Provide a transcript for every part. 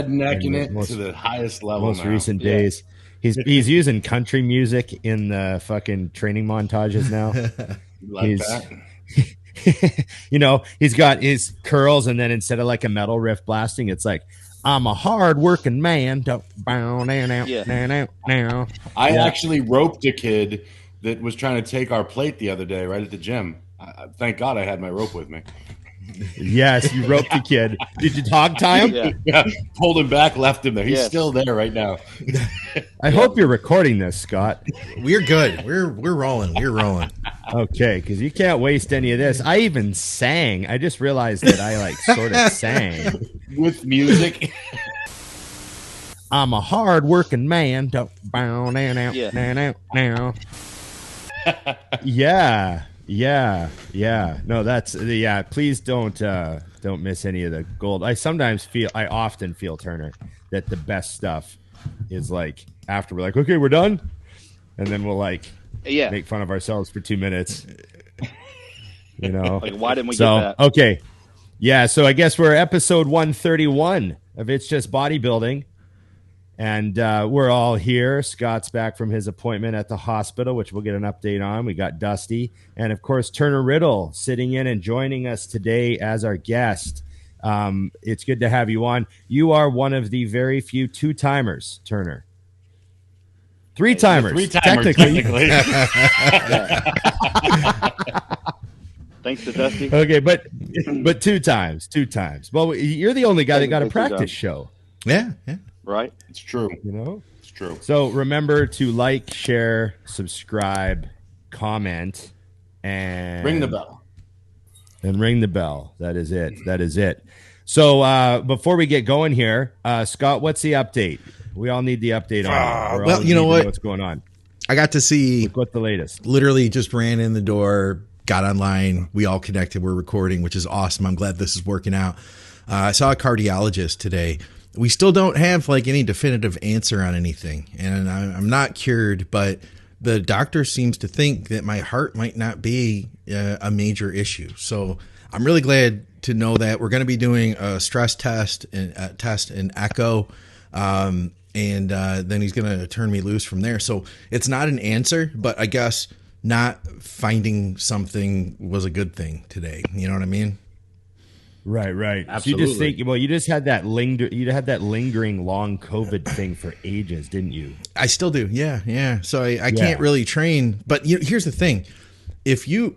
rednecking it to the highest level. Most recent days. He's using country music in the fucking training montages now. Like that. You know, he's got his curls, and then instead of like a metal riff blasting, it's like, I'm a hard working man. I actually roped a kid that was trying to take our plate the other day right at the gym. Thank God I had my rope with me. Yes, you roped the kid. Did you hog tie him? Yeah. Pulled him back, left him there. He's still there right now. I hope you're recording this, Scott. We're good. We're rolling. We're rolling. Okay, because you can't waste any of this. I even sang. I just realized that I like sort of sang with music. I'm a hard working man. Yeah. No, that's please don't miss any of the gold. I often feel, Turner, that the best stuff is like after we're like, okay, we're done, and then we'll like make fun of ourselves for 2 minutes. You know, like why didn't we get that? Okay, yeah. So I guess we're episode 131 of It's Just Bodybuilding. And we're all here. Scott's back from his appointment at the hospital, which we'll get an update on. We got Dusty. And, of course, Turner Riddle sitting in and joining us today as our guest. It's good to have you on. You are one of the very few two-timers, Turner. Three-timers. Technically. Thanks to Dusty. Okay, but two times. Well, you're the only guy that got a practice show. Yeah. Right? It's true. You know? It's true. So remember to like, share, subscribe, comment, and ring the bell. And ring the bell. That is it. So before we get going here, Scott, what's the update? We all need the update on it. Well, you know what? What's going on? I got to see what's the latest. Literally just ran in the door, got online. We all connected. We're recording, which is awesome. I'm glad this is working out. I saw a cardiologist today. We still don't have like any definitive answer on anything, and I'm not cured, but the doctor seems to think that my heart might not be a major issue. So I'm really glad to know that we're going to be doing a stress test and echo, and then he's going to turn me loose from there. So it's not an answer, but I guess not finding something was a good thing today. You know what I mean? Right. Absolutely. So you just think, you just had that lingering long COVID thing for ages, didn't you? I still do. Yeah. So I can't really train, but here's the thing. If you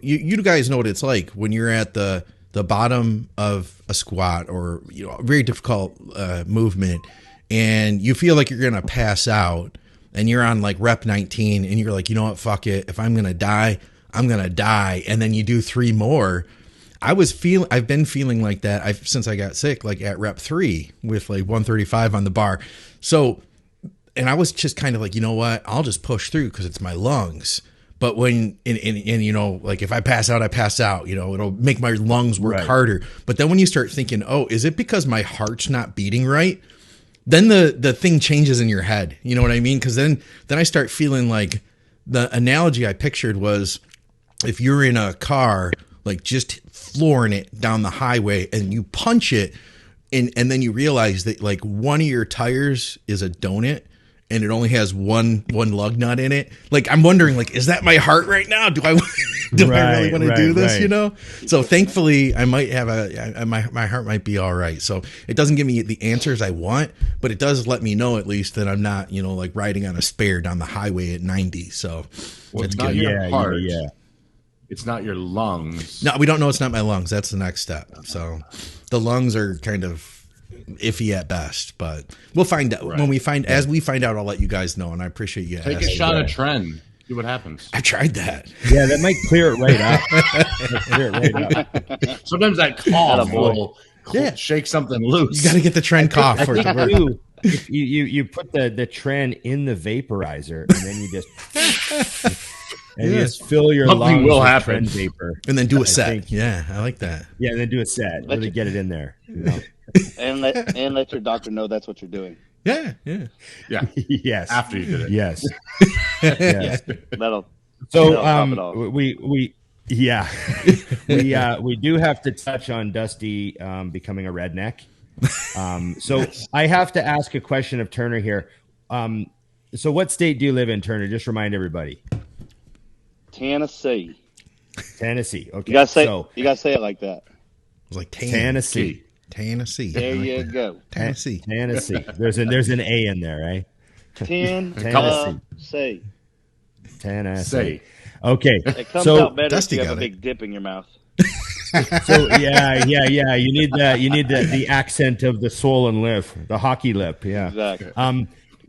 guys know what it's like when you're at the bottom of a squat or, a very difficult movement and you feel like you're going to pass out and you're on like rep 19 and you're like, you know what, fuck it. If I'm going to die, I'm going to die. And then you do 3 more. I've been feeling like that since I got sick, like at rep 3 with like 135 on the bar. So, and I was just kind of like, you know what, I'll just push through because it's my lungs. But when, and like if I pass out, I pass out, it'll make my lungs work harder. But then when you start thinking, oh, is it because my heart's not beating right? Then the thing changes in your head. You know what I mean? Because then I start feeling like the analogy I pictured was if you're in a car, like just flooring it down the highway and you punch it and then you realize that like one of your tires is a donut and it only has one lug nut in it. Like, I'm wondering, like, is that my heart right now? Do I really want to do this? So thankfully I might have my heart might be all right. So it doesn't give me the answers I want, but it does let me know at least that I'm not, like riding on a spare down the highway at 90. So it's not your heart. Yeah. It's not your lungs. No, we don't know. It's not my lungs. That's the next step. So the lungs are kind of iffy at best, but we'll find out when we find out. I'll let you guys know. And I appreciate you. Take a shot of Tren. See what happens. I tried that. Yeah, that might clear it right up. Sometimes that cough will shake something loose. You got to get the Tren cough for it to work. You put the Tren in the vaporizer and then you just. And you just fill your lungs with Tren vapor. And then do a set. Yeah, I like that. Yeah, and then do a set. Really get it in there. And let your doctor know that's what you're doing. Yeah. Yes. After you did it. Yes. That'll we do have to touch on Dusty becoming a redneck. So I have to ask a question of Turner here. So what state do you live in, Turner? Just remind everybody. Tennessee. Tennessee. Okay. You gotta say it like that. It was like Tennessee. Tennessee. There like you that. go. Tennessee. Tennessee. There's an A in there, right? Tennessee. Tennessee. Okay. It comes out better Dusty if you have got a it. big dip in your mouth. So yeah. You need the accent of the swollen lip, the hockey lip. Yeah. Exactly.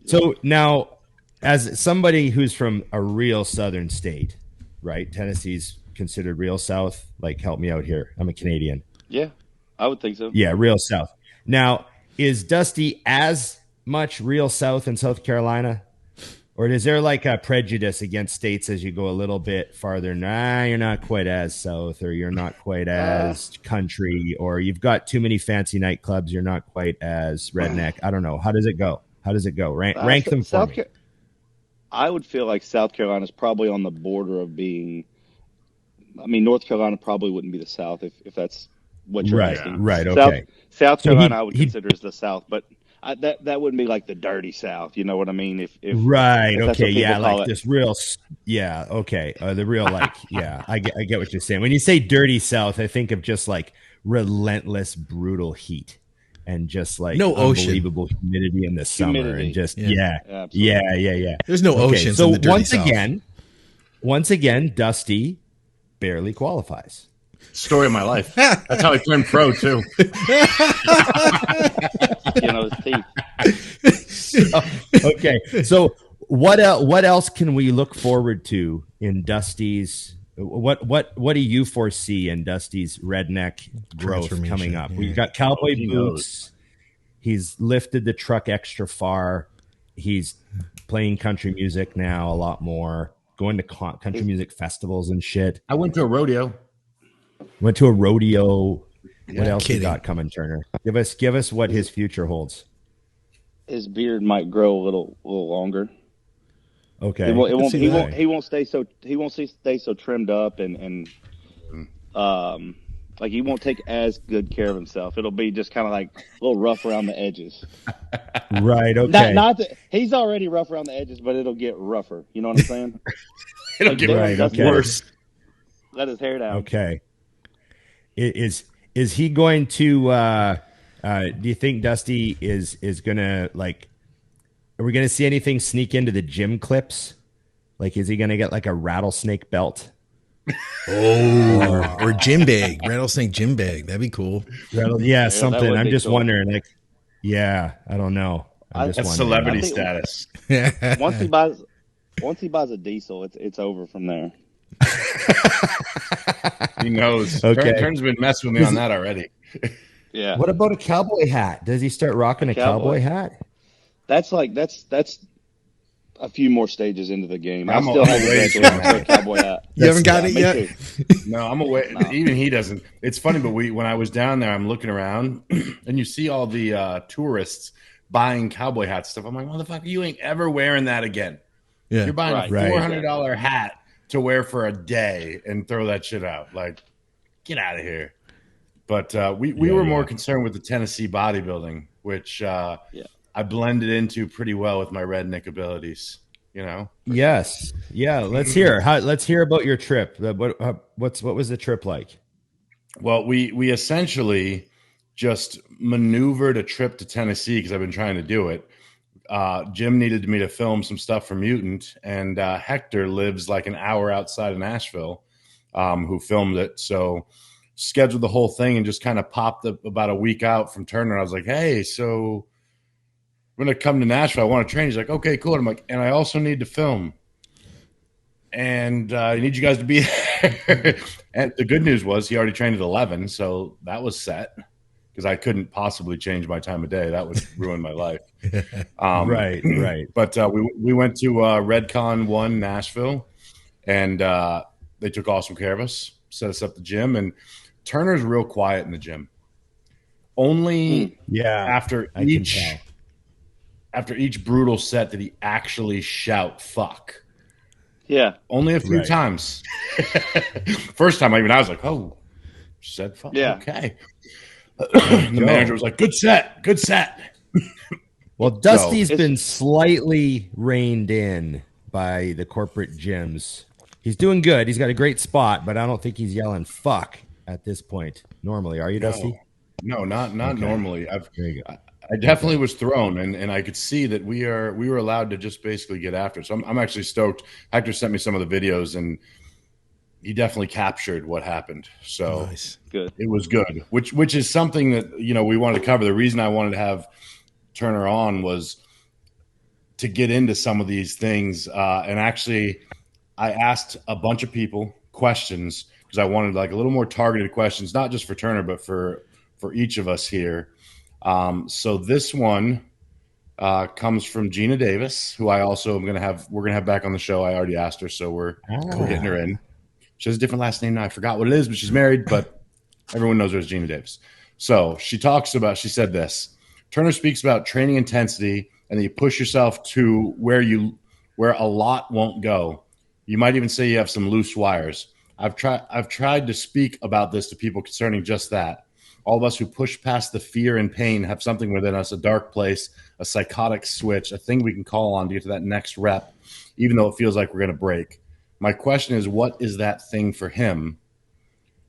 So now, as somebody who's from a real southern state, right? Tennessee's considered real South. Like, help me out here. I'm a Canadian. Yeah, I would think so. Yeah, real South. Now, is Dusty as much real South in South Carolina? Or is there like a prejudice against states as you go a little bit farther? Nah, you're not quite as South, or you're not quite as country, or you've got too many fancy nightclubs. You're not quite as redneck. I don't know. How does it go? Rank them for me. I would feel like South Carolina's probably on the border of being. I mean, North Carolina probably wouldn't be the South if that's what you're asking. Right. Okay. South Carolina, I would consider as the South, but that wouldn't be like the dirty South. You know what I mean? If okay, yeah, like this real, yeah, okay, the real, like, yeah, I get what you're saying. When you say dirty South, I think of just like relentless, brutal heat and just like no unbelievable ocean. humidity in the summer and just yeah. There's no oceans. So in the dirty once again, Dusty barely qualifies. Story of my life. That's how I turned pro too. His teeth. Okay, so what else can we look forward to in Dusty's? What do you foresee in Dusty's redneck growth coming up? We've got cowboy boots. He's lifted the truck extra far. He's playing country music now a lot more. Going to country music festivals and shit. I went to a rodeo. What else you got coming, Turner? Give us what his future holds. His beard might grow a little longer. Okay. He won't stay so trimmed up and like he won't take as good care of himself. It'll be just kind of like a little rough around the edges. Right. Okay. Not that he's already rough around the edges, but it'll get rougher. You know what I'm saying? It'll get worse. Let his hair down. Okay. Is he going to? Do you think Dusty is gonna like? Are we gonna see anything sneak into the gym clips? Like, is he gonna get like a rattlesnake belt? Or gym bag, rattlesnake gym bag. That'd be cool. Yeah, something. I'm just wondering. Like, yeah, I don't know. That's celebrity status. Once he buys a diesel, it's over from there. He knows. Okay. Turn's been messing with me on that already. Yeah. What about a cowboy hat? Does he start rocking a cowboy hat? That's a few more stages into the game. I'm still have a cowboy hat. You haven't got it yet? No, I'm away. No. Even he doesn't. It's funny, but when I was down there, I'm looking around and you see all the tourists buying cowboy hat stuff. I'm like, motherfucker, you ain't ever wearing that again. Yeah. You're buying a $400 hat to wear for a day and throw that shit out. Like, get out of here. But we were more concerned with the Tennessee bodybuilding, which I blended into pretty well with my redneck abilities. You know. Yes. Yeah. Let's hear. Let's hear about your trip. What was the trip like? Well, we essentially just maneuvered a trip to Tennessee because I've been trying to do it. Jim needed me to film some stuff for Mutant, and Hector lives like an hour outside of Nashville, who filmed it. So scheduled the whole thing and just kind of popped up about a week out from Turner. I was like, hey, so I'm going to come to Nashville. I want to train. He's like, okay, cool. And I'm like, and I also need to film. And I need you guys to be there. And the good news was he already trained at 11, so that was set because I couldn't possibly change my time of day. That would ruin my life. Right. But we went to Redcon 1 Nashville, and they took awesome care of us, set us up the gym. And Turner's real quiet in the gym. Only after each brutal set did he actually shout "fuck." Yeah, only a few times. First time, I was like, "Oh, she said fuck." Yeah. Okay. The manager was like, good set. Well, Dusty's been slightly reined in by the corporate gyms. He's doing good. He's got a great spot, but I don't think he's yelling fuck at this point. Normally, are you, Dusty? No, not normally. I definitely was thrown, and I could see that we were allowed to just basically get after it. So I'm actually stoked. Hector sent me some of the videos, and he definitely captured what happened. So nice. Good. It was good, which is something that we wanted to cover. The reason I wanted to have Turner on was to get into some of these things, and actually I asked a bunch of people questions because I wanted like a little more targeted questions, not just for Turner, but for each of us here. So this one comes from Gina Davis, who I also we're gonna have back on the show. I already asked her, so we're getting her in. She has a different last name now. I forgot what it is, but she's married, but everyone knows her as Gina Davis. So she said this: Turner speaks about training intensity, and then you push yourself to where a lot won't go. You might even say you have some loose wires. I've tried to speak about this to people concerning just that. All of us who push past the fear and pain have something within us, a dark place, a psychotic switch, a thing we can call on to get to that next rep, even though it feels like we're going to break. My question is, what is that thing for him?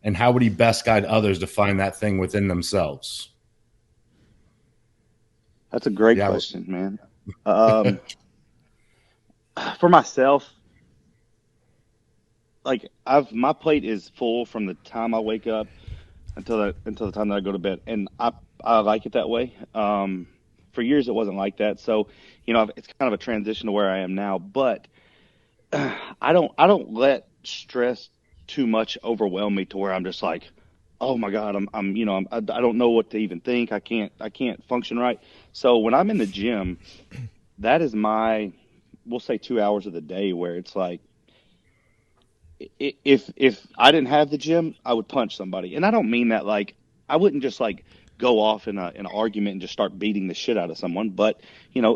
And how would he best guide others to find that thing within themselves? That's a great question, man. For myself, like my plate is full from the time I wake up until the time that I go to bed, and I like it that way. For years it wasn't like that, so it's kind of a transition to where I am now. But I don't let stress too much overwhelm me to where I'm just like, oh my God, I don't know what to even think. I can't function right. So when I'm in the gym, that is we'll say 2 hours of the day where it's like, if I didn't have the gym, I would punch somebody. And I don't mean that like, I wouldn't just like go off in an argument and just start beating the shit out of someone. But,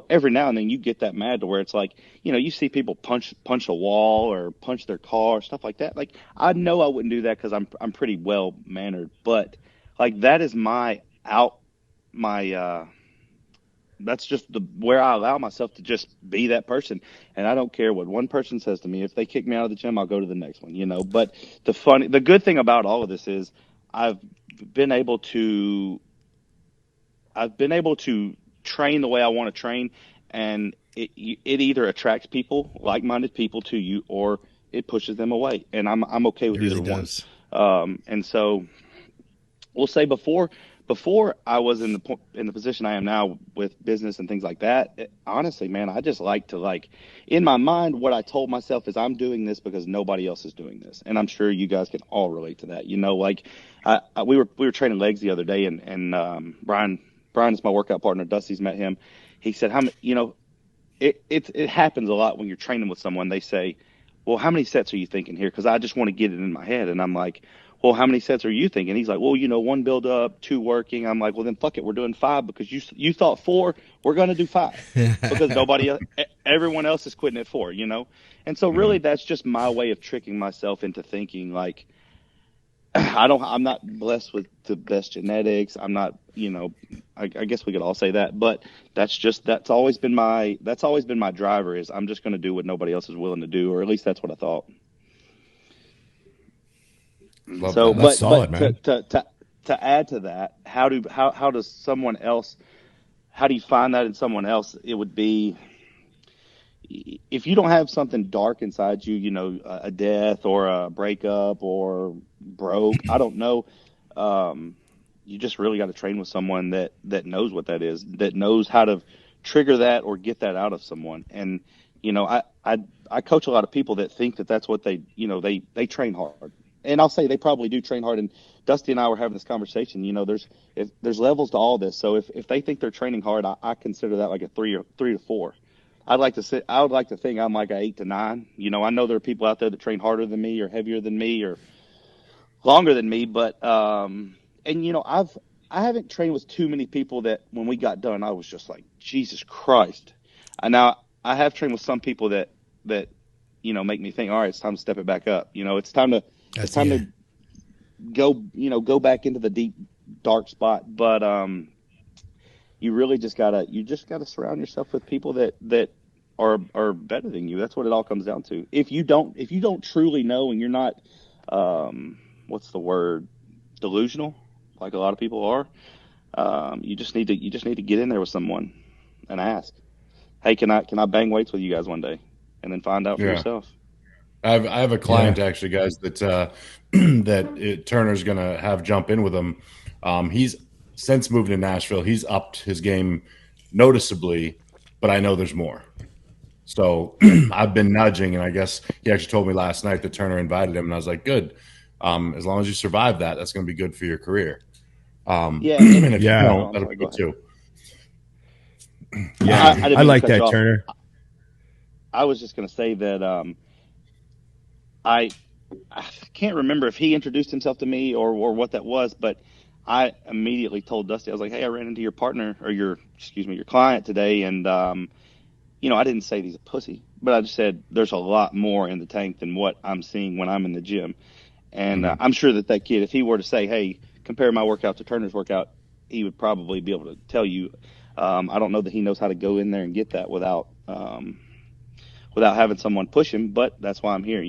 every now and then you get that mad to where it's like, you see people punch a wall or punch their car, stuff like that. Like, I know I wouldn't do that because I'm pretty well mannered, but like that is that's just where I allow myself to just be that person. And I don't care what one person says to me. If they kick me out of the gym, I'll go to the next one, But the good thing about all of this is I've been able to train the way I want to train, and it either attracts people, like-minded people to you, or it pushes them away. And I'm okay with either one. And so we'll say before I was in the position I am now with business and things like that, honestly, man, I just like to in my mind, what I told myself is I'm doing this because nobody else is doing this. And I'm sure you guys can all relate to that. We were training legs the other day, and Brian is my workout partner. Dusty's met him. He said, it happens a lot when you're training with someone. They say, well, how many sets are you thinking here? Because I just want to get it in my head. And I'm like, well, how many sets are you thinking? He's like, well, 1 build up, 2 working. I'm like, well, then fuck it. We're doing 5 because you thought 4. We're going to do 5 because everyone else is quitting at 4, And so really that's just my way of tricking myself into thinking like, I'm not blessed with the best genetics. I'm not, I guess we could all say that, but that's always been my driver is I'm just going to do what nobody else is willing to do, or at least that's what I thought. So, but solid, man. To add to that, how do you find that in someone else? It would be, if you don't have something dark inside you, a death or a breakup or broke, I don't know. You just really got to train with someone that knows what that is, that knows how to trigger that or get that out of someone. And, I coach a lot of people that think that that's what they train hard. And I'll say they probably do train hard. And Dusty and I were having this conversation. There's levels to all this. So if they think they're training hard, I consider that like a 3 to 4. I would like to think I'm like an 8 to 9. I know there are people out there that train harder than me or heavier than me or longer than me, but I haven't trained with too many people that when we got done, I was just like, Jesus Christ. And now I have trained with some people that make me think, all right, it's time to step it back up. It's time to go back into the dark spot. But you really just gotta surround yourself with people that are better than you. That's what it all comes down to. If you don't truly know, and you're not, what's the word, delusional, like a lot of people are, you just need to get in there with someone and ask, hey, can I bang weights with you guys one day, and then find out for Yeah. yourself. I have a client actually, guys, that Turner's gonna have jump in with him. He's since moved to Nashville. He's upped his game noticeably, but I know there's more. So I've been nudging, and I guess he actually told me last night that Turner invited him, and I was like, good. As long as you survive that, that's going to be good for your career. Yeah, and if you don't, that'll be good too. Yeah, I like that, Turner. I was just going to say that I can't remember if he introduced himself to me or what that was, but I immediately told Dusty, I was like, hey, I ran into your partner or your client today, and I didn't say he's a pussy, but I just said there's a lot more in the tank than what I'm seeing when I'm in the gym. And I'm sure that kid, if he were to say, hey, compare my workout to Turner's workout, he would probably be able to tell you. I don't know that he knows how to go in there and get that without having someone push him, but that's why I'm here,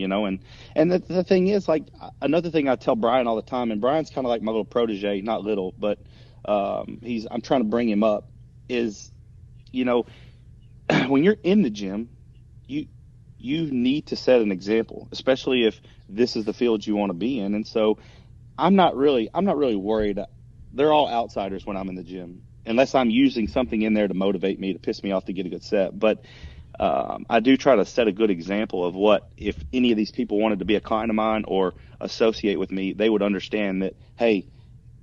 And the thing is, like, another thing I tell Brian all the time, and Brian's kind of like my little protege, not little, but I'm trying to bring him up, is, when you're in the gym, you need to set an example, especially if this is the field you want to be in. And so I'm not really worried. They're all outsiders when I'm in the gym, unless I'm using something in there to motivate me, to piss me off to get a good set. But I do try to set a good example of what, if any of these people wanted to be a client of mine or associate with me, they would understand that, hey,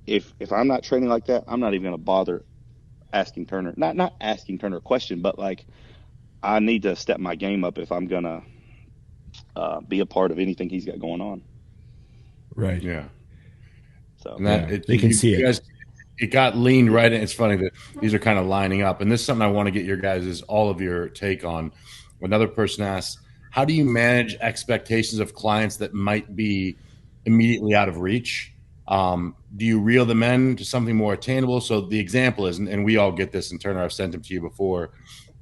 if I'm not training like that, I'm not even going to bother asking Turner, not asking Turner a question, but like, I need to step my game up if I'm going to be a part of anything he's got going on. Right. Yeah. So they can see it. Guys, it got leaned right in. It's funny that these are kind of lining up. And this is something I want to get your guys' all of your take on. Another person asked, how do you manage expectations of clients that might be immediately out of reach? Do you reel them in to something more attainable? So the example is, and we all get this, and Turner, I've sent them to you before,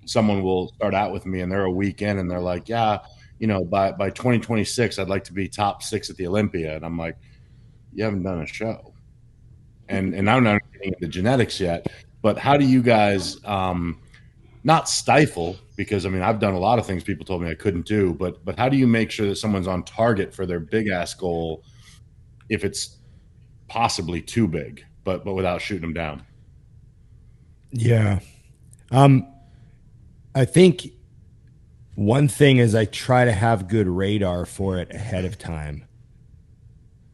someone will start out with me and they're a week in and they're like, yeah, by 2026, I'd like to be top 6 at the Olympia. And I'm like, you haven't done a show. And I'm not getting into genetics yet, but how do you guys not stifle? Because I've done a lot of things people told me I couldn't do, but how do you make sure that someone's on target for their big ass goal if it's possibly too big, but without shooting them down? Yeah. I think one thing is I try to have good radar for it ahead of time,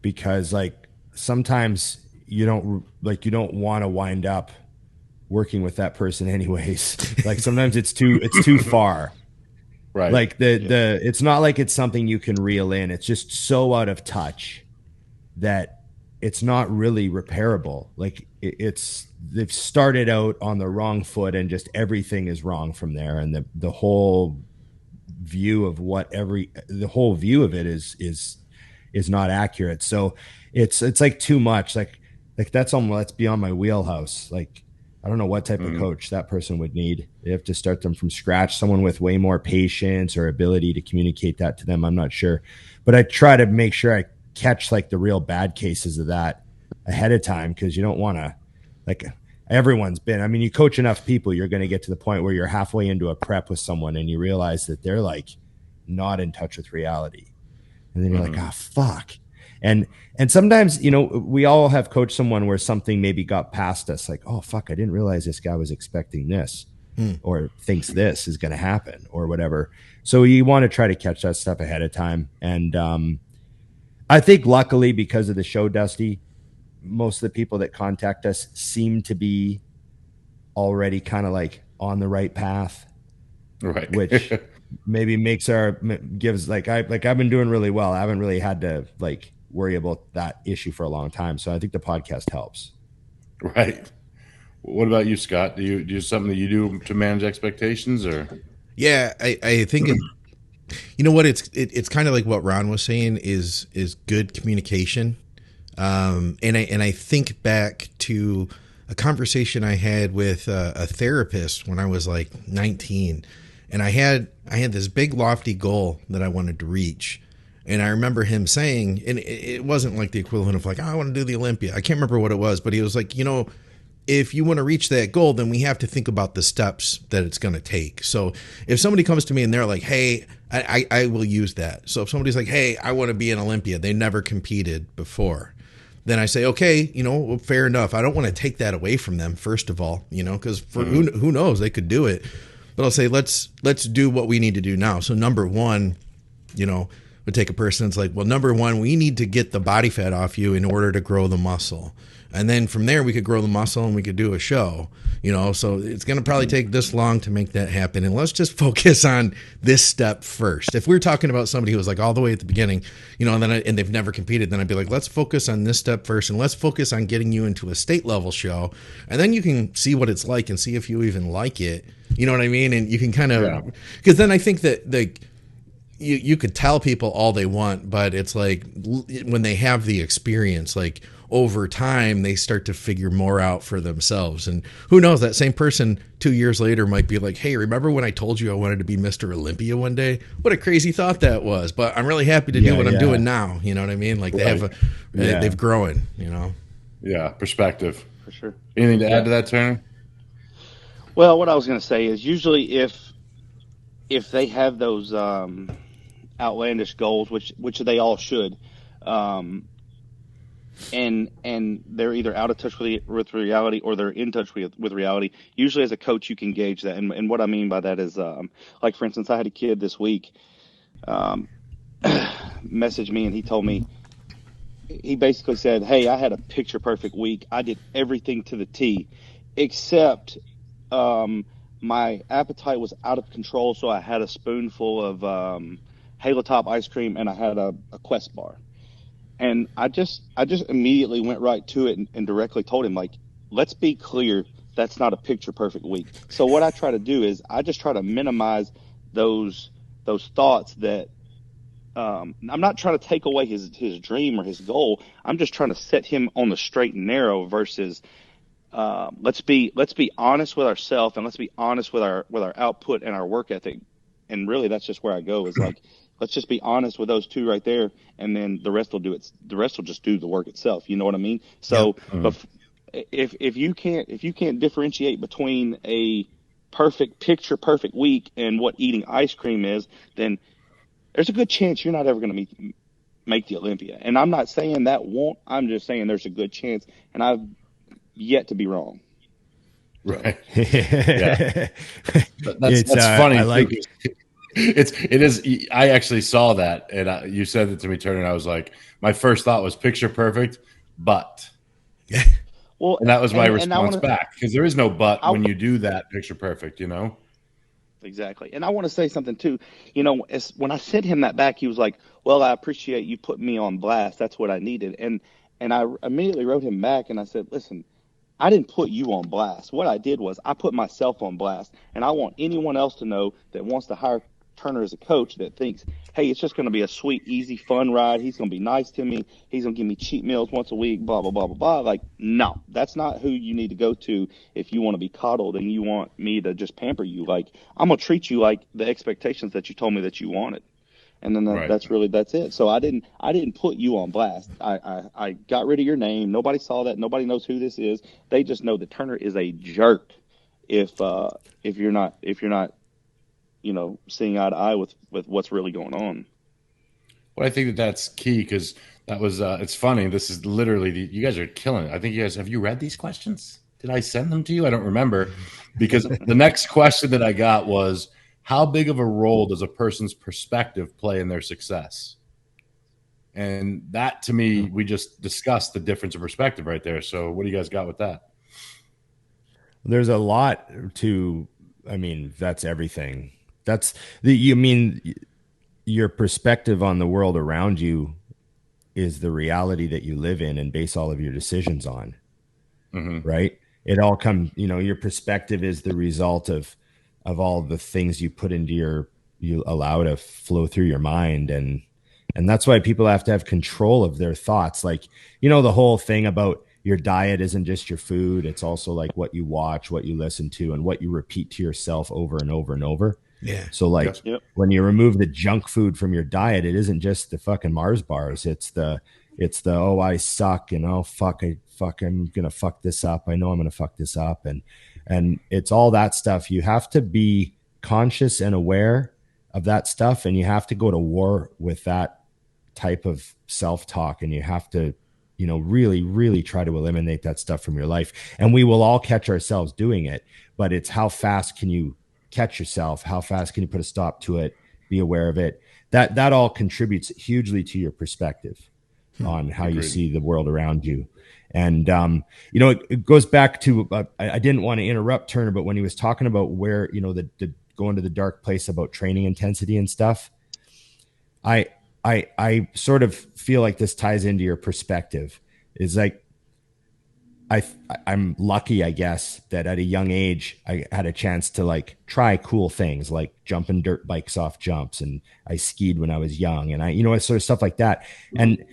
because like sometimes you don't want to wind up working with that person anyways. Like sometimes it's too far. Right. Like it's not like it's something you can reel in. It's just so out of touch that it's not really repairable. Like they've started out on the wrong foot and just everything is wrong from there. And the whole view of it is not accurate. So it's like too much. Like that's beyond my wheelhouse. Like, I don't know what type of coach that person would need. They have to start them from scratch. Someone with way more patience or ability to communicate that to them. I'm not sure, but I try to make sure I catch like the real bad cases of that ahead of time. Cause you don't want to, like, everyone's been, you coach enough people, you're going to get to the point where you're halfway into a prep with someone and you realize that they're like not in touch with reality. And then you're like, oh, fuck. And sometimes, we all have coached someone where something maybe got past us, like, oh, fuck, I didn't realize this guy was expecting this or thinks this is going to happen or whatever. So you want to try to catch that stuff ahead of time. And I think luckily because of the show, Dusty, most of the people that contact us seem to be already kind of like on the right path, right? Which maybe gives I've been doing really well. I haven't really had to like worry about that issue for a long time. So I think the podcast helps. Right. What about you, Scott? Do you do something that you do to manage expectations, or? Yeah, I think you know what, it's kind of like what Ron was saying is good communication. And I think back to a conversation I had with a therapist when I was like 19, and I had this big lofty goal that I wanted to reach. And I remember him saying, and it wasn't like the equivalent of like, oh, I want to do the Olympia. I can't remember what it was, but he was like, if you want to reach that goal, then we have to think about the steps that it's going to take. So if somebody comes to me and they're like, hey, I will use that. So if somebody's like, hey, I want to be an Olympia, they never competed before, then I say, okay, well, fair enough. I don't want to take that away from them, first of all, because for who knows, they could do it. But I'll say, let's do what we need to do now. So number one, would take a person that's like, well, number one, we need to get the body fat off you in order to grow the muscle. And then from there, we could grow the muscle and we could do a show, so it's going to probably take this long to make that happen. And let's just focus on this step first. If we're talking about somebody who was like all the way at the beginning, and they've never competed, then I'd be like, let's focus on this step first. And let's focus on getting you into a state level show. And then you can see what it's like and see if you even like it. You know what I mean? And you can kind of, because then I think that you could tell people all they want, but it's like when they have the experience, like over time, they start to figure more out for themselves. And who knows, that same person 2 years later might be like, hey, remember when I told you I wanted to be Mr. Olympia one day? What a crazy thought that was. But I'm really happy to do what I'm doing now. You know what I mean? Like they've grown, Yeah, perspective. For sure. Anything to add to that, Turner? Well, what I was going to say is usually if they have those outlandish goals, which they all should, and they're either out of touch with reality or they're in touch with reality. Usually, as a coach, you can gauge that. And what I mean by that is, like for instance, I had a kid this week message me, and he told me, he basically said, "Hey, I had a picture perfect week. I did everything to the T, except my appetite was out of control, so I had a spoonful of Halo Top ice cream and I had a Quest bar." And I just immediately went right to it and directly told him, like, let's be clear, that's not a picture perfect week. So what I try to do is I just try to minimize those thoughts that I'm not trying to take away his dream or his goal. I'm just trying to set him on the straight and narrow versus let's be honest with ourselves and let's be honest with our output and our work ethic. And really, that's just where I go is like, let's just be honest with those two right there, and then the rest will do it. The rest will just do the work itself. You know what I mean? So, but if you can't differentiate between a picture perfect week and what eating ice cream is, then there's a good chance you're not ever going to make the Olympia. And I'm not saying that won't. I'm just saying there's a good chance, and I've yet to be wrong. Right. Yeah. That's funny. I like it is. I actually saw that, and you said it to me, Turner, and I was like, my first thought was picture perfect, but well, and that was my response back, because there is no but when you do that picture perfect, Exactly. And I want to say something too. When I sent him that back, he was like, "Well, I appreciate you putting me on blast. That's what I needed." And I immediately wrote him back and I said, "Listen, I didn't put you on blast. What I did was I put myself on blast, and I want anyone else to know that wants to hire Turner as a coach that thinks, hey, it's just going to be a sweet, easy, fun ride. He's going to be nice to me. He's going to give me cheat meals once a week, blah, blah, blah, blah, blah." Like, no, that's not who you need to go to if you want to be coddled and you want me to just pamper you. Like, I'm going to treat you like the expectations that you told me that you wanted. And then that's it. So I didn't put you on blast. I got rid of your name. Nobody saw that. Nobody knows who this is. They just know that Turner is a jerk if you're not seeing eye to eye with what's really going on. Well, I think that's key, because that was it's funny. This is literally you guys are killing it. I think have you read these questions? Did I send them to you? I don't remember, because the next question that I got was, how big of a role does a person's perspective play in their success? And that, to me, we just discussed the difference of perspective right there. So what do you guys got with that? There's a lot to, that's everything. Your perspective on the world around you is the reality that you live in and base all of your decisions on. Mm-hmm. Right? It all comes, your perspective is the result of all the things you put into you allow to flow through your mind. And And that's why people have to have control of their thoughts. Like, you know, the whole thing about your diet isn't just your food. It's also like what you watch, what you listen to, and what you repeat to yourself over and over and over. Yeah. So like when you remove the junk food from your diet, it isn't just the fucking Mars bars. It's the, oh, I suck, and oh, I'm going to fuck this up. I know I'm going to fuck this up. And it's all that stuff. You have to be conscious and aware of that stuff. And you have to go to war with that type of self-talk. And you have to, you know, really, really try to eliminate that stuff from your life. And we will all catch ourselves doing it, but it's how fast can you catch yourself? How fast can you put a stop to it? Be aware of it. That all contributes hugely to your perspective on how you see the world around you. And, you know, it goes back to, I didn't want to interrupt Turner, but when he was talking about where, you know, the going to the dark place about training intensity and stuff, I sort of feel like this ties into your perspective. Is like, I'm lucky, I guess, that at a young age, I had a chance to like try cool things like jumping dirt bikes off jumps. And I skied when I was young, and you know, sort of stuff like that. And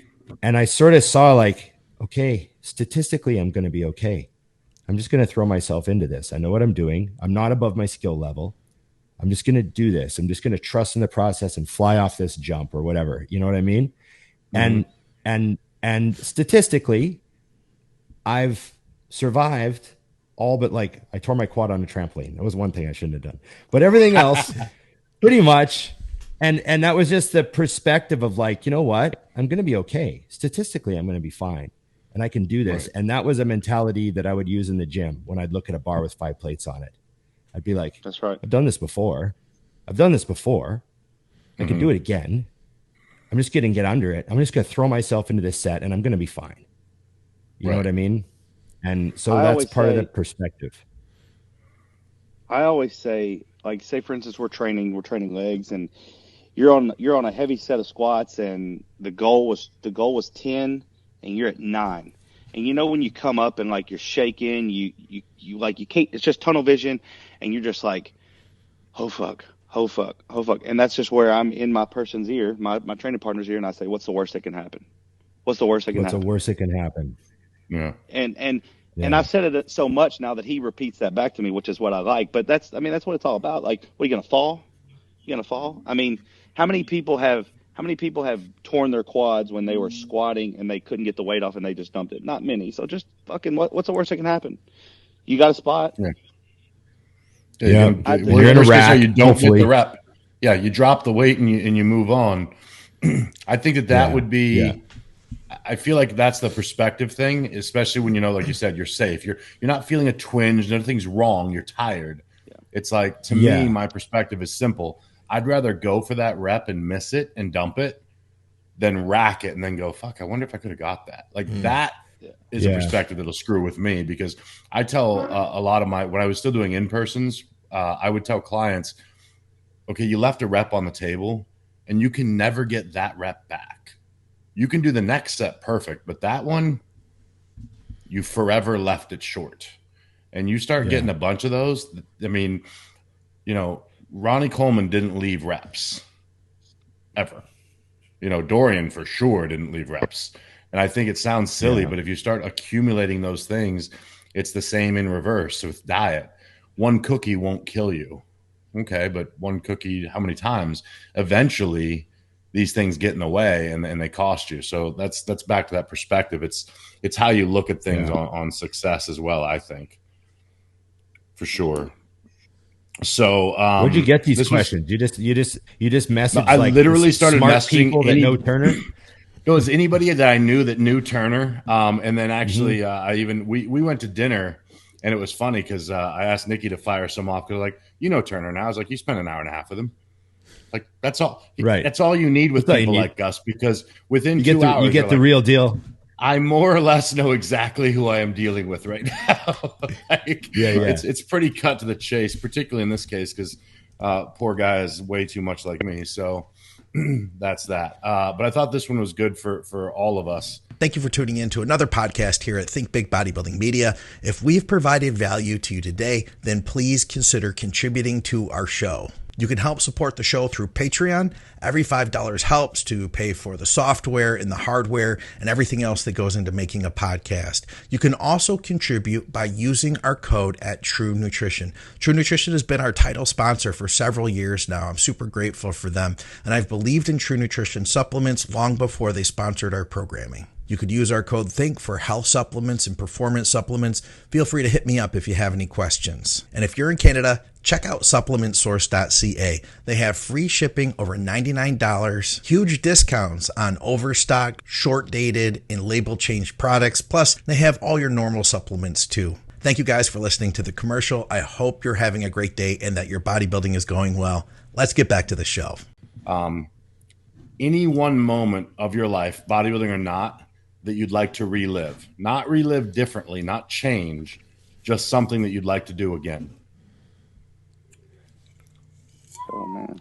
I sort of saw like, okay, statistically, I'm going to be okay. I'm just going to throw myself into this. I know what I'm doing. I'm not above my skill level. I'm just going to do this. I'm just going to trust in the process and fly off this jump or whatever. You know what I mean? Mm-hmm. And statistically, I've survived all but like I tore my quad on a trampoline. That was one thing I shouldn't have done, but everything else pretty much. And that was just the perspective of like, you know what? I'm going to be okay. Statistically, I'm going to be fine. And I can do this. Right. And that was a mentality that I would use in the gym when I'd look at a bar with 5 plates on it. I'd be like, that's right. I've done this before. I can do it again. I'm just going to get under it. I'm just going to throw myself into this set and I'm going to be fine. You know what I mean? And so that's part of the perspective. I always say, like, say for instance, we're training legs, and you're on a heavy set of squats, and the goal was 10, and you're at 9. And you know when you come up and like you're shaking, you like you can't. It's just tunnel vision, and you're just like, oh fuck. And that's just where I'm in my person's ear, my training partner's ear, and I say, what's the worst that can happen? What's the worst that can happen? Yeah. And I've said it so much now that he repeats that back to me, which is what I like. But that's what it's all about. Like, what, are you going to fall? I mean, how many people have torn their quads when they were squatting and they couldn't get the weight off and they just dumped it? Not many. So just fucking, what's the worst that can happen? You got a spot? Yeah. You're in a rack. You don't get the rep. Yeah, you drop the weight and you move on. I think that would be. Yeah. I feel like that's the perspective thing, especially when, you know, like you said, you're safe. You're not feeling a twinge. Nothing's wrong. You're tired. Yeah. It's like, to me, my perspective is simple. I'd rather go for that rep and miss it and dump it than rack it and then go, fuck, I wonder if I could have got that. Like that is a perspective that'll screw with me, because I tell a lot of when I was still doing in-persons, I would tell clients, okay, you left a rep on the table and you can never get that rep back. You can do the next set perfect, but that one, you forever left it short. And you start getting a bunch of those. I mean, you know, Ronnie Coleman didn't leave reps ever. You know, Dorian for sure didn't leave reps. And I think it sounds silly, but if you start accumulating those things, it's the same in reverse with diet. One cookie won't kill you. Okay, but one cookie, how many times? Eventually, these things get in the way and they cost you. So that's back to that perspective. It's how you look at things on success as well, I think, for sure. So where'd you get these questions? You just messaged. I literally started messaging people that know Turner. It was anybody that I knew that knew Turner. And then actually we went to dinner, and it was funny because I asked Nikki to fire some off, because like, you know Turner. And I was like, you spent an hour and a half with him. Like, that's all. Right. That's all you need with people like Gus, because within 2 hours, you get the real deal. I more or less know exactly who I am dealing with right now. It's pretty cut to the chase, particularly in this case, because poor guy is way too much like me. So that's that. But I thought this one was good for all of us. Thank you for tuning in to another podcast here at Think Big Bodybuilding Media. If we've provided value to you today, then please consider contributing to our show. You can help support the show through Patreon. Every $5 helps to pay for the software and the hardware and everything else that goes into making a podcast. You can also contribute by using our code at True Nutrition. True Nutrition has been our title sponsor for several years now. I'm super grateful for them, and I've believed in True Nutrition supplements long before they sponsored our programming. You could use our code THINK for health supplements and performance supplements. Feel free to hit me up if you have any questions. And if you're in Canada, check out supplementsource.ca. They have free shipping over $99, huge discounts on overstocked, short-dated, and label-changed products. Plus, they have all your normal supplements too. Thank you guys for listening to the commercial. I hope you're having a great day and that your bodybuilding is going well. Let's get back to the show. Any one moment of your life, bodybuilding or not, that you'd like to relive. Not relive differently, not change, just something that you'd like to do again. Oh, man.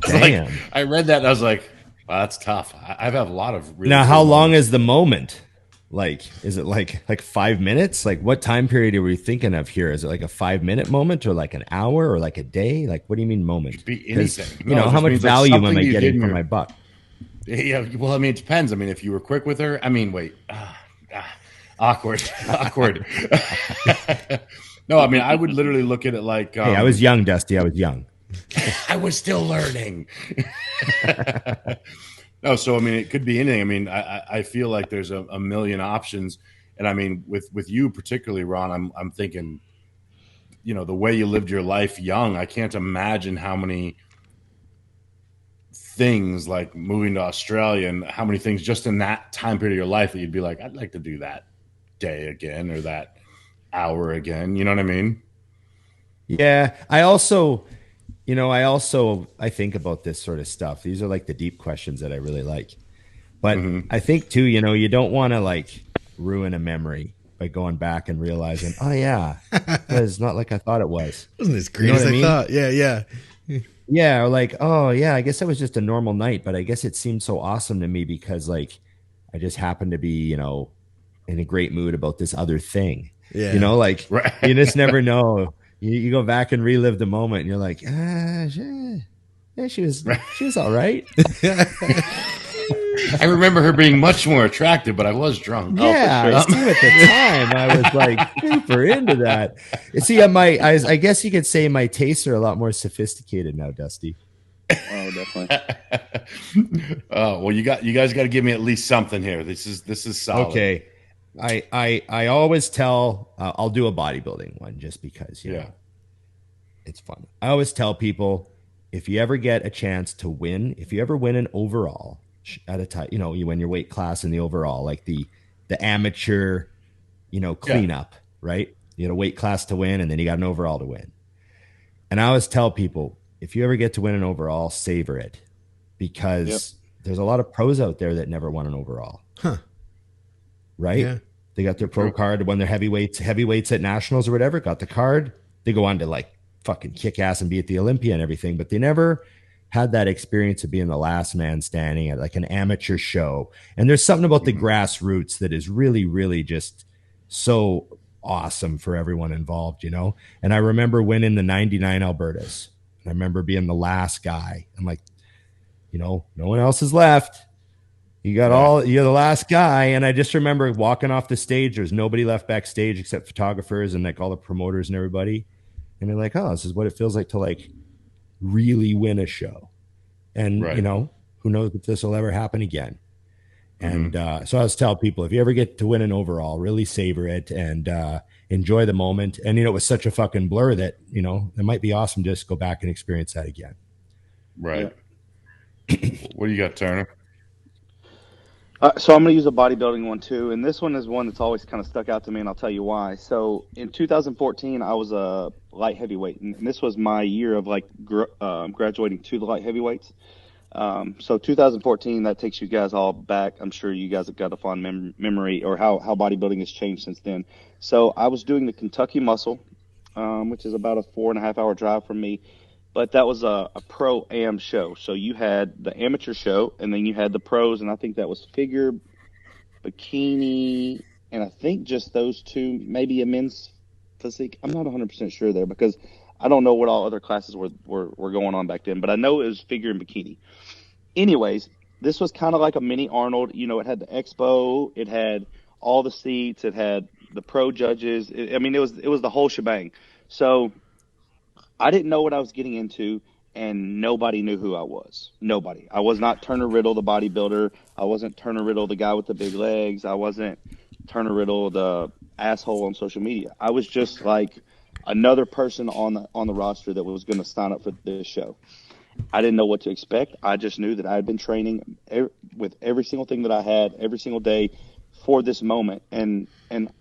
Damn. Like, I read that and I was like, wow, that's tough. I've had a lot of really Now, cool how long moments. is the moment? Like, is it like 5 minutes? Like, what time period are we thinking of here? Is it like a 5-minute moment or like an hour or like a day? Like, what do you mean moment? Could be anything. You No, know, it how just much means, like, value am something I you did getting in for your- my buck? Yeah, well, I mean, it depends. I mean, if you were quick with her, I mean, wait, awkward. No, I mean, I would literally look at it like, Hey, I was young, Dusty. I was young. I was still learning. No, so I mean, it could be anything. I mean, I feel like there's a million options, and I mean, with you particularly, Ron, I'm thinking, you know, the way you lived your life young. I can't imagine how many things like moving to Australia and how many things just in that time period of your life that you'd be like, I'd like to do that day again or that hour again. You know what I mean? Yeah. I think about this sort of stuff. These are like the deep questions that I really like. But I think too, you know, you don't want to like ruin a memory by going back and realizing, oh yeah, it's not like I thought it was. Wasn't as great You know as what I I mean? thought. Yeah. Yeah, or like, oh yeah, I guess that was just a normal night, but I guess it seemed so awesome to me because like I just happened to be, you know, in a great mood about this other thing. Yeah. You know, like Right. you just never know. You go back and relive the moment and you're like, she was all right. I remember her being much more attractive, but I was drunk. Yeah, Oh, for sure. I at the time I was like super into that. You see, I guess you could say my tastes are a lot more sophisticated now, Dusty. Oh, definitely. Oh, well, you guys got to give me at least something here. This is solid. Okay. I always tell I'll do a bodybuilding one just because you know it's fun. I always tell people if you ever get a chance to win, if you ever win an overall at a time, you know, you win your weight class in the overall, like the amateur, you know, cleanup, right? You had a weight class to win and then you got an overall to win. And I always tell people if you ever get to win an overall, savor it because there's a lot of pros out there that never won an overall. Huh. Right? Yeah. They got their pro card, won their heavyweights at nationals or whatever, got the card. They go on to like fucking kick ass and be at the Olympia and everything, but they never had that experience of being the last man standing at like an amateur show. And there's something about the grassroots that is really, really just so awesome for everyone involved, you know? And I remember winning the 99 Albertas. And I remember being the last guy. I'm like, you know, no one else is left. You're the last guy. And I just remember walking off the stage. There's nobody left backstage except photographers and like all the promoters and everybody. And they're like, oh, this is what it feels like to like really win a show. And, you know, who knows if this will ever happen again. And so I always tell people, if you ever get to win an overall, really savor it and enjoy the moment. And, you know, it was such a fucking blur that, you know, it might be awesome just go back and experience that again. Right. What do you got, Turner? So I'm going to use a bodybuilding one too, and this one is one that's always kind of stuck out to me, and I'll tell you why. So in 2014, I was a light heavyweight, and this was my year of like graduating to the light heavyweights. So 2014, that takes you guys all back. I'm sure you guys have got a fond memory or how bodybuilding has changed since then. So I was doing the Kentucky Muscle, which is about a 4.5 hour drive from me. But that was a pro-am show. So you had the amateur show, and then you had the pros, and I think that was figure, bikini, and I think just those two, maybe a men's physique. I'm not 100% sure there because I don't know what all other classes were going on back then, but I know it was figure and bikini. Anyways, this was kind of like a mini Arnold. You know, it had the expo, it had all the seats, it had the pro judges. I mean, it was the whole shebang. So I didn't know what I was getting into, and nobody knew who I was. Nobody. I was not Turner Riddle, the bodybuilder. I wasn't Turner Riddle, the guy with the big legs. I wasn't Turner Riddle, the asshole on social media. I was just like another person on the roster that was going to sign up for this show. I didn't know what to expect. I just knew that I had been training with every single thing that I had every single day for this moment. And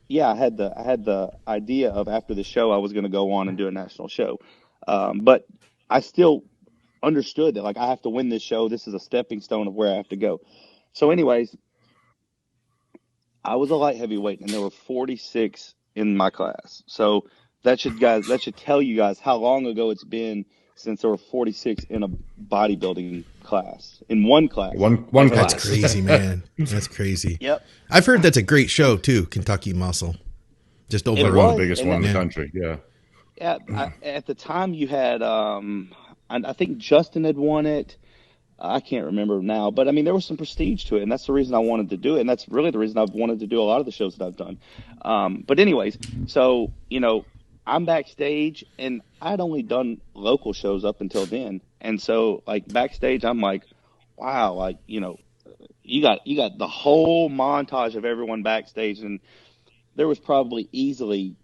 yeah, I had the idea of after the show I was going to go on and do a national show. But I still understood that, like, I have to win this show. This is a stepping stone of where I have to go. So anyways, I was a light heavyweight, and there were 46 in my class. So that should tell you guys how long ago it's been since there were 46 in a bodybuilding class, in one class. One That's crazy, man. That's crazy. Yep. I've heard that's a great show too, Kentucky Muscle. Just overall the biggest one in the country. Yeah. Yeah. At the time you had, I think Justin had won it. I can't remember now, but I mean, there was some prestige to it, and that's the reason I wanted to do it. And that's really the reason I've wanted to do a lot of the shows that I've done. But anyways, so, you know, I'm backstage, and I'd only done local shows up until then. And so, like, backstage, I'm like, wow, like, you know, you got the whole montage of everyone backstage. And there was probably easily,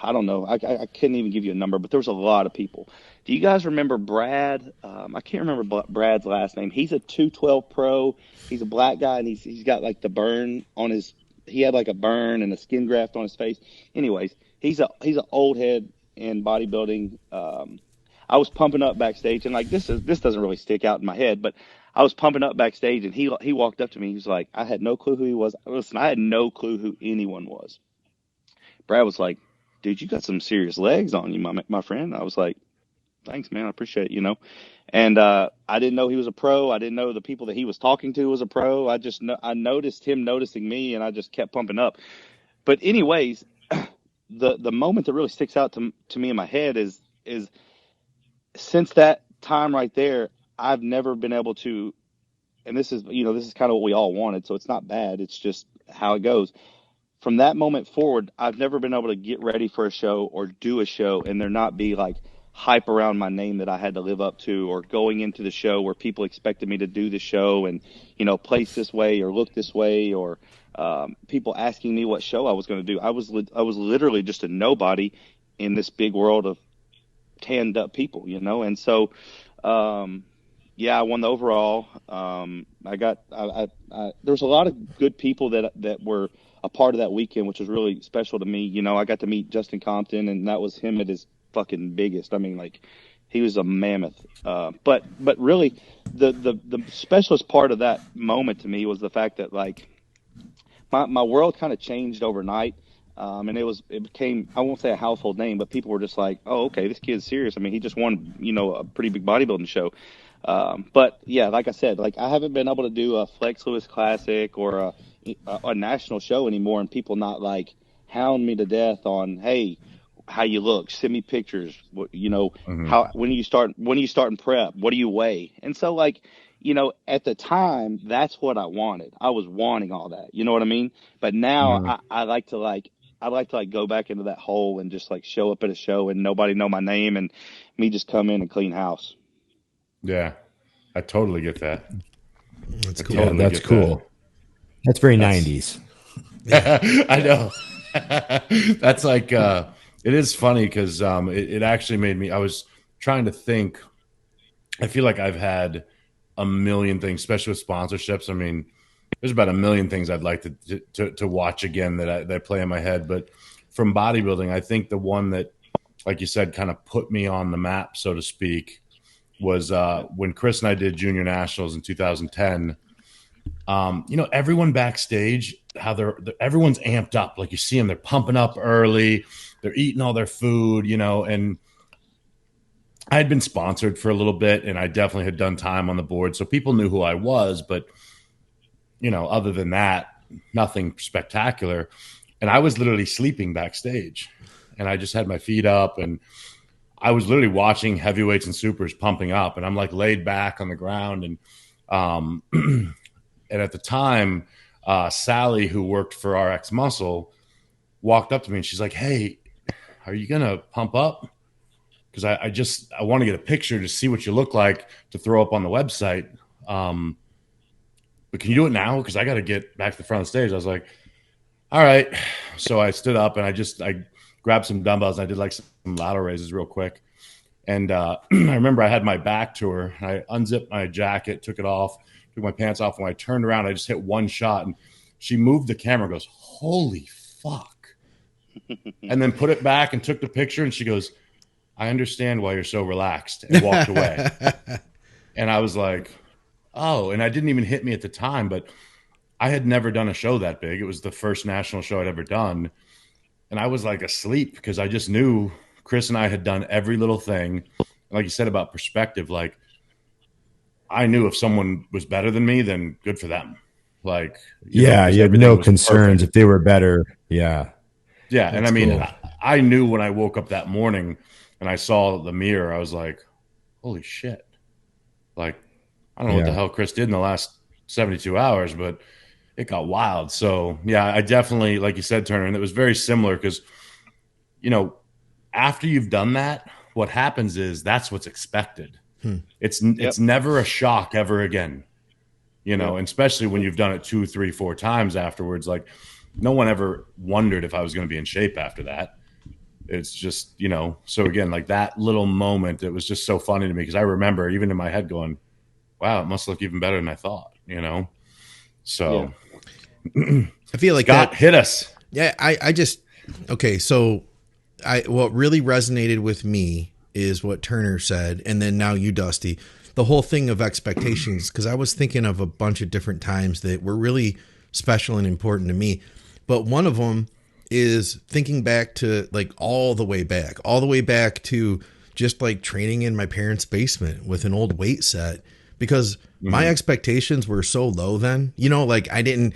I don't know, I couldn't even give you a number, but there was a lot of people. Do you guys remember Brad? I can't remember Brad's last name. He's a 212 pro. He's a black guy, and he's got like the burn on his. He had like a burn and a skin graft on his face. Anyways, he's an old head in bodybuilding. I was pumping up backstage, and like this doesn't really stick out in my head, but I was pumping up backstage, and he walked up to me. He was like, I had no clue who he was. Listen, I had no clue who anyone was. Brad was like, dude, you got some serious legs on you, my friend. I was like, thanks, man. I appreciate it, you know. And I didn't know he was a pro. I didn't know the people that he was talking to was a pro. I noticed him noticing me, and I just kept pumping up. But anyways, the moment that really sticks out to me in my head is since that time right there, I've never been able to, and this is kind of what we all wanted, so it's not bad. It's just how it goes. From that moment forward, I've never been able to get ready for a show or do a show and there not be like hype around my name that I had to live up to, or going into the show where people expected me to do the show and, you know, place this way or look this way, or people asking me what show I was going to do. I was literally just a nobody in this big world of tanned up people, you know? And so, yeah, I won the overall. There was a lot of good people that were a part of that weekend, which was really special to me. You know, I got to meet Justin Compton, and that was him at his fucking biggest. I mean, like, he was a mammoth. But really, the specialist part of that moment to me was the fact that, like, my world kind of changed overnight. And it became, I won't say a household name, but people were just like, oh, okay, this kid's serious. I mean, he just won, you know, a pretty big bodybuilding show. But yeah, like I said, like, I haven't been able to do a Flex Lewis Classic or a national show anymore, and people not like hound me to death on, hey, how you look, send me pictures, you know, how, when you start in prep, what do you weigh? And so, like, you know, at the time, that's what I wanted. I was wanting all that, you know what I mean? But now I like to go back into that hole and just like show up at a show and nobody know my name and me just come in and clean house. Yeah, I totally get that. That's cool. Yeah, that's cool. That's very 90s. I know. That's like, it is funny because it actually made me, I was trying to think, I feel like I've had a million things, especially with sponsorships. I mean, there's about a million things I'd like to watch again that play in my head. But from bodybuilding, I think the one that, like you said, kind of put me on the map, so to speak, was when Chris and I did Junior Nationals in 2010. You know, everyone backstage, how everyone's amped up. Like, you see them, they're pumping up early, they're eating all their food, you know. And I had been sponsored for a little bit, and I definitely had done time on the board, so people knew who I was. But, you know, other than that, nothing spectacular. And I was literally sleeping backstage. and I just had my feet up, and I was literally watching heavyweights and supers pumping up, and I'm like laid back on the ground. And and at the time, Sally, who worked for RX Muscle, walked up to me and she's like, "Hey, are you gonna pump up? Because I want to get a picture to see what you look like to throw up on the website. But can you do it now? Because I got to get back to the front of the stage." I was like, "All right." So I stood up and I grabbed some dumbbells and I did like some lateral raises real quick. And I remember I had my back to her. I unzipped my jacket, took it off, took my pants off. When I turned around, I just hit one shot, and she moved the camera, goes, "Holy fuck." And then put it back and took the picture. And she goes, "I understand why you're so relaxed," and walked away. And I was like, oh, and I didn't even hit me at the time, but I had never done a show that big. It was the first national show I'd ever done. And I was like asleep because I just knew Chris and I had done every little thing. Like you said about perspective, like I knew if someone was better than me, then good for them. Like, you had no concerns if they were better. Yeah. Yeah. That's and I mean, cool. I knew when I woke up that morning and I saw the mirror, I was like, holy shit. Like, I don't know what the hell Chris did in the last 72 hours, but it got wild. So, yeah, I definitely, like you said, Turner, and it was very similar because, you know, after you've done that, what happens is that's what's expected. It's never a shock ever again, you know, and especially when you've done it 2, 3, 4 times afterwards. Like, no one ever wondered if I was going to be in shape after that. It's just, you know, so again, like that little moment, it was just so funny to me because I remember even in my head going, wow, it must look even better than I thought, you know? So I feel like Scott, hit us. Yeah. I just, okay. So what really resonated with me is what Turner said. And then now you, Dusty, the whole thing of expectations. Cause I was thinking of a bunch of different times that were really special and important to me. But one of them is thinking back to like all the way back to just like training in my parents' basement with an old weight set, because my expectations were so low then, you know, like I didn't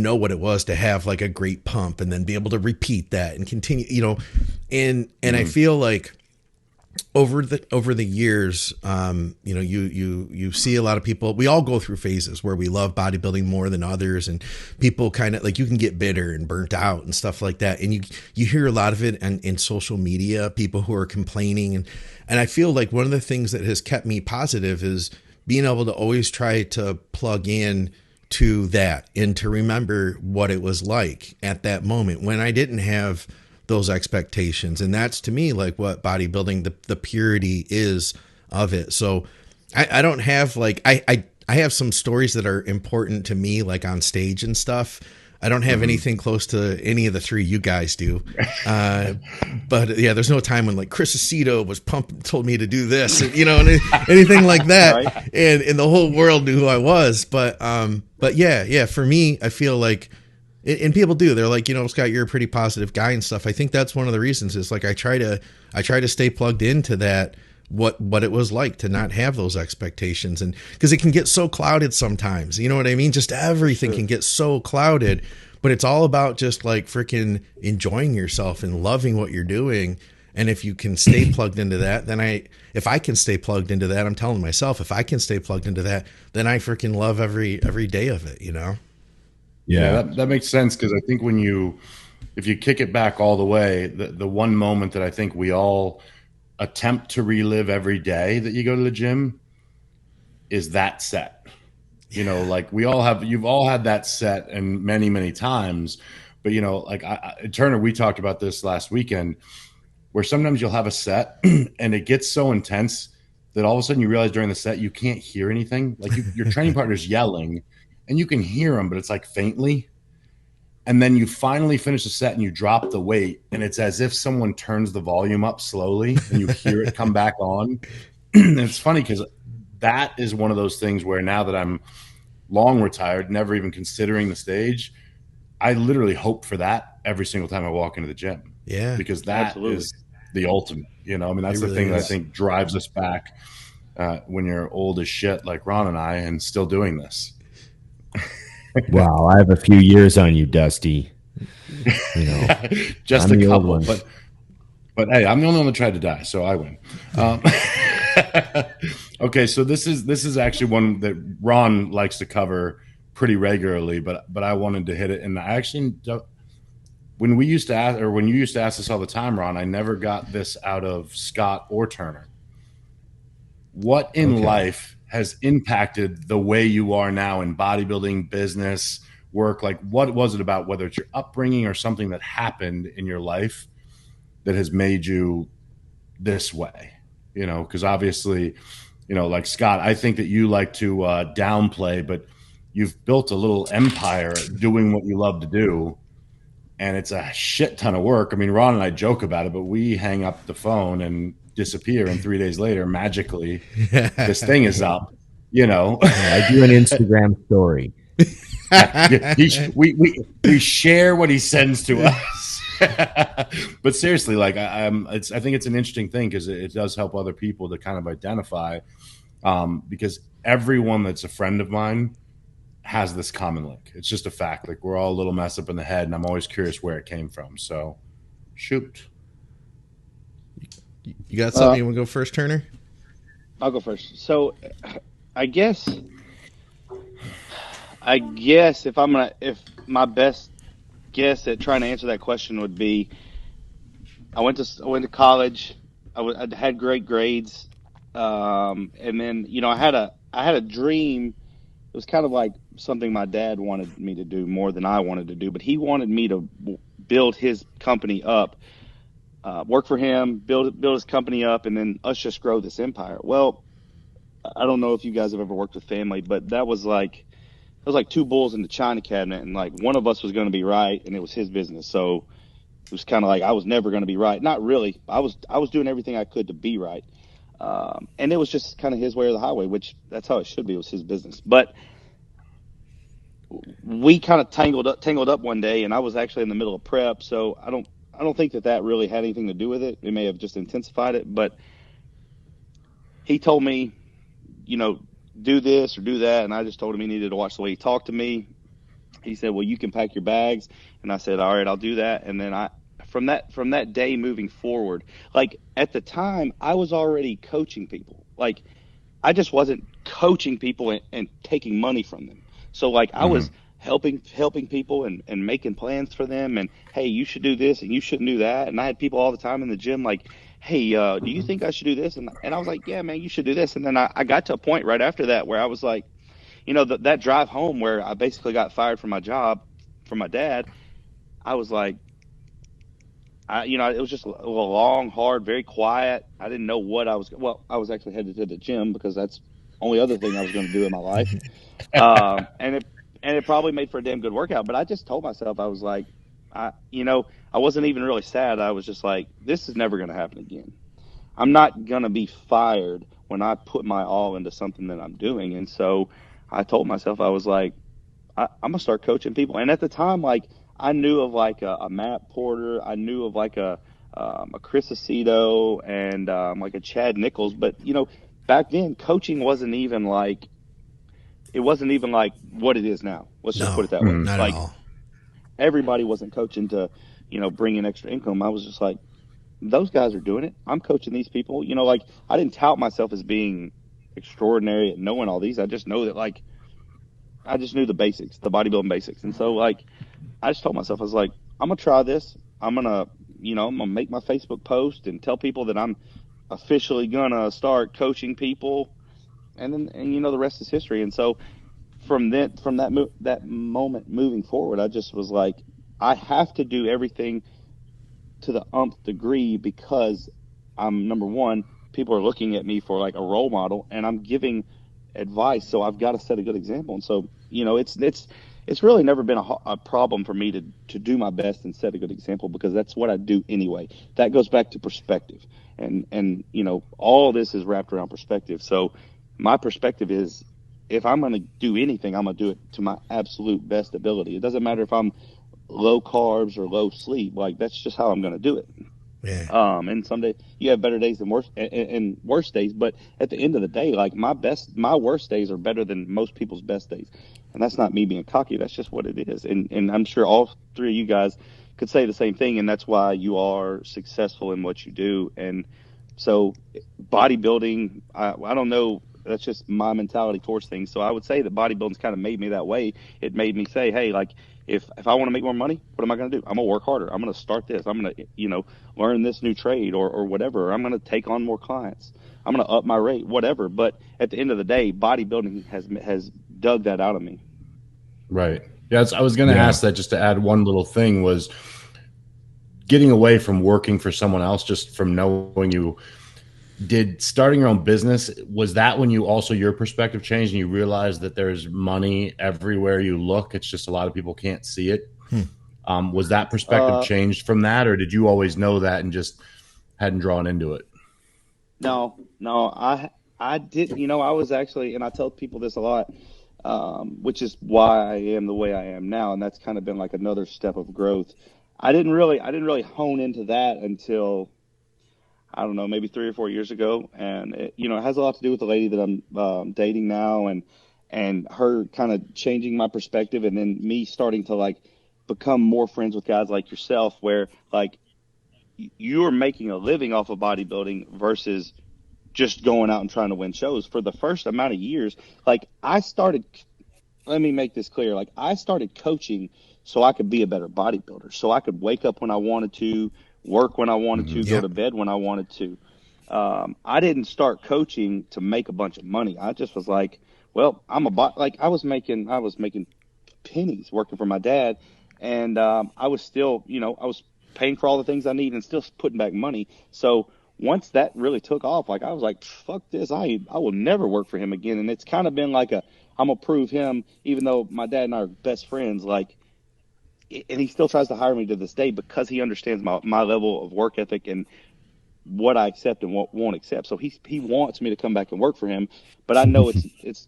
know what it was to have like a great pump and then be able to repeat that and continue, you know, and I feel like over the years, you know, you see a lot of people, we all go through phases where we love bodybuilding more than others, and people kind of like, you can get bitter and burnt out and stuff like that. And you hear a lot of it in social media, people who are complaining. And I feel like one of the things that has kept me positive is being able to always try to plug in to that and to remember what it was like at that moment when I didn't have those expectations. And that's to me like what bodybuilding, the purity is of it. So I don't have like, I have some stories that are important to me, like on stage and stuff. I don't have anything close to any of the three you guys do. But yeah, there's no time when like Chris Aceto was told me to do this, and, you know, and anything like that. Right. And the whole world knew who I was. But yeah, for me, I feel like, and people do, they're like, you know, Scott, you're a pretty positive guy and stuff. I think that's one of the reasons is like, I try to stay plugged into that, what it was like to not have those expectations. And because it can get so clouded sometimes, you know what I mean? Just everything can get so clouded, but it's all about just like freaking enjoying yourself and loving what you're doing. And if you can stay plugged into that, then if I can stay plugged into that, I'm telling myself, if I can stay plugged into that, then I freaking love every day of it, you know? Yeah, that makes sense. Cause I think if you kick it back all the way, the one moment that I think we all attempt to relive every day that you go to the gym is that set. You know, like you've all had that set and many, many times, but you know, like Turner, we talked about this last weekend where sometimes you'll have a set and it gets so intense that all of a sudden you realize during the set, you can't hear anything. Like your training partner's yelling and you can hear them, but it's like faintly. And then you finally finish the set and you drop the weight and it's as if someone turns the volume up slowly and you hear it come back on. And it's funny because that is one of those things where now that I'm long retired, never even considering the stage, I literally hope for that every single time I walk into the gym. Yeah. Because that is the ultimate, you know, I mean, that's the thing that I think drives us back when you're old as shit like Ron and I and still doing this. Wow, I have a few years on you, Dusty. You know, just a couple. But But hey, I'm the only one that tried to die, so I win. Okay, so this is actually one that Ron likes to cover pretty regularly, but I wanted to hit it, and I actually when we used to ask, or when you used to ask this all the time, Ron, I never got this out of Scott or Turner. What in life has impacted the way you are now in bodybuilding, business, work? Like, what was it about, whether it's your upbringing or something that happened in your life that has made you this way? You know, because obviously, you know, like Scott, I think that you like to downplay, but you've built a little empire doing what you love to do. And it's a shit ton of work. I mean, Ron and I joke about it, but we hang up the phone and disappear, and 3 days later, magically, this thing is up. You know, I do an Instagram story. We share what he sends to us. But seriously, like I think it's an interesting thing, because it does help other people to kind of identify, because everyone that's a friend of mine has this common link. It's just a fact. Like, we're all a little messed up in the head, and I'm always curious where it came from. So, shoot. You got something? You want to go first, Turner? I'll go first. So, I guess if my best guess at trying to answer that question would be, I went to college. I had great grades, and then, you know, I had a dream. It was kind of like something my dad wanted me to do more than I wanted to do, but he wanted me to build his company up, work for him, build his company up, and then us just grow this empire. Well, I don't know if you guys have ever worked with family, but that was like two bulls in the china cabinet, and like one of us was going to be right, and it was his business. So it was kind of like I was never going to be right. Not really. I was doing everything I could to be right. And it was just kind of his way or the highway, which that's how it should be. It was his business. But we kind of tangled up one day, and I was actually in the middle of prep. So I don't think that really had anything to do with it. It may have just intensified it, but he told me, you know, do this or do that. And I just told him he needed to watch the way he talked to me. He said, well, you can pack your bags. And I said, all right, I'll do that. And then from that day moving forward, like at the time I was already coaching people. Like, I just wasn't coaching people and taking money from them. So like I was helping people and making plans for them. And, hey, you should do this and you shouldn't do that. And I had people all the time in the gym like, hey, do you think I should do this? And I was like, yeah, man, you should do this. And then I got to a point right after that where I was like, you know, that drive home where I basically got fired from my job from my dad, I was like, it was just a long, hard, very quiet. I didn't know what I was actually headed to the gym because that's the only other thing I was going to do in my life. And it probably made for a damn good workout, but I just told myself, I was like, I wasn't even really sad. I was just like, this is never going to happen again. I'm not going to be fired when I put my all into something that I'm doing. And so I told myself, I was like, I'm going to start coaching people. And at the time, like, I knew of like a Matt Porter. I knew of like a Chris Aceto and like a Chad Nichols. But, you know, back then coaching wasn't even like what it is now. Let's just put it that way. Not like, at all. Everybody wasn't coaching to, you know, bring in extra income. I was just like, those guys are doing it. I'm coaching these people. You know, like, I didn't tout myself as being extraordinary at knowing all these. I just know that, like, I just knew the basics, the bodybuilding basics. And so, like, I just told myself, I was like, I'm going to try this. I'm going to make my Facebook post and tell people that I'm officially going to start coaching people. And you know, the rest is history. And so from that moment moving forward, I just was like, I have to do everything to the nth degree because I'm, number one, people are looking at me for like a role model, and I'm giving advice, so I've got to set a good example. And so, you know, it's really never been a problem for me to do my best and set a good example, because that's what I do anyway. That goes back to perspective, and you know, all this is wrapped around perspective. So my perspective is, if I'm going to do anything, I'm going to do it to my absolute best ability. It doesn't matter if I'm low carbs or low sleep. Like, that's just how I'm going to do it. Yeah. And someday you have better days than worse and worse days, but at the end of the day, like, my worst days are better than most people's best days. And that's not me being cocky. That's just what it is. And I'm sure all three of you guys could say the same thing, and that's why you are successful in what you do. And so bodybuilding, I don't know, that's just my mentality towards things. So I would say that bodybuilding's kind of made me that way. It made me say, hey, like, if I want to make more money, what am I going to do? I'm going to work harder. I'm going to start this. I'm going to, learn this new trade or whatever. I'm going to take on more clients. I'm going to up my rate, whatever. But at the end of the day, bodybuilding has dug that out of me. Right. Yeah, I was going to ask that, just to add one little thing, was getting away from working for someone else, just from knowing you. Did starting your own business, was that when you also, your perspective changed and you realized that there's money everywhere you look? It's just a lot of people can't see it. Was that perspective changed from that, or did you always know that and just hadn't drawn into it? No, I did. I was actually, and I tell people this a lot, which is why I am the way I am now, and that's kind of been like another step of growth. I didn't really hone into that until, I don't know, maybe 3 or 4 years ago. And it has a lot to do with the lady that I'm dating now, and her kind of changing my perspective, and then me starting to like become more friends with guys like yourself, where like you're making a living off of bodybuilding versus just going out and trying to win shows. For the first amount of years, like let me make this clear. Like, I started coaching so I could be a better bodybuilder, so I could wake up when I wanted to, work when I wanted to, go to bed when I wanted to. I didn't start coaching to make a bunch of money. I just was like, well, I was making pennies working for my dad, and I was still, I was paying for all the things I need and still putting back money. So once that really took off, like, I was like, fuck this, I will never work for him again. And it's kind of been like I'm gonna prove him, even though my dad and I are best friends, like, and he still tries to hire me to this day because he understands my level of work ethic and what I accept and what won't accept. So he wants me to come back and work for him, but I know it's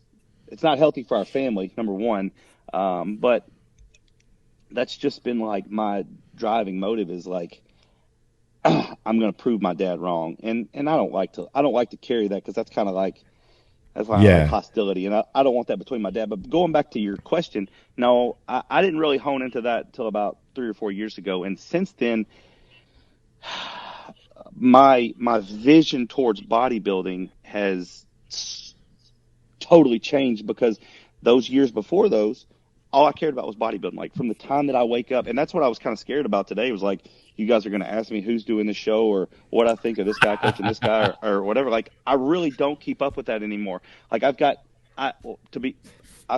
not healthy for our family, number one. But that's just been like my driving motive, is like, I'm going to prove my dad wrong. And I don't like to carry that, because that's kind of like, that's why I like hostility, and I don't want that between my dad. But going back to your question, no, I didn't really hone into that until about 3 or 4 years ago. And since then, my vision towards bodybuilding has totally changed, because those years before those, all I cared about was bodybuilding. Like, from the time that I wake up, and that's what I was kind of scared about today, was like, you guys are going to ask me who's doing the show or what I think of this guy coaching this guy or whatever. Like, I really don't keep up with that anymore. Like, I've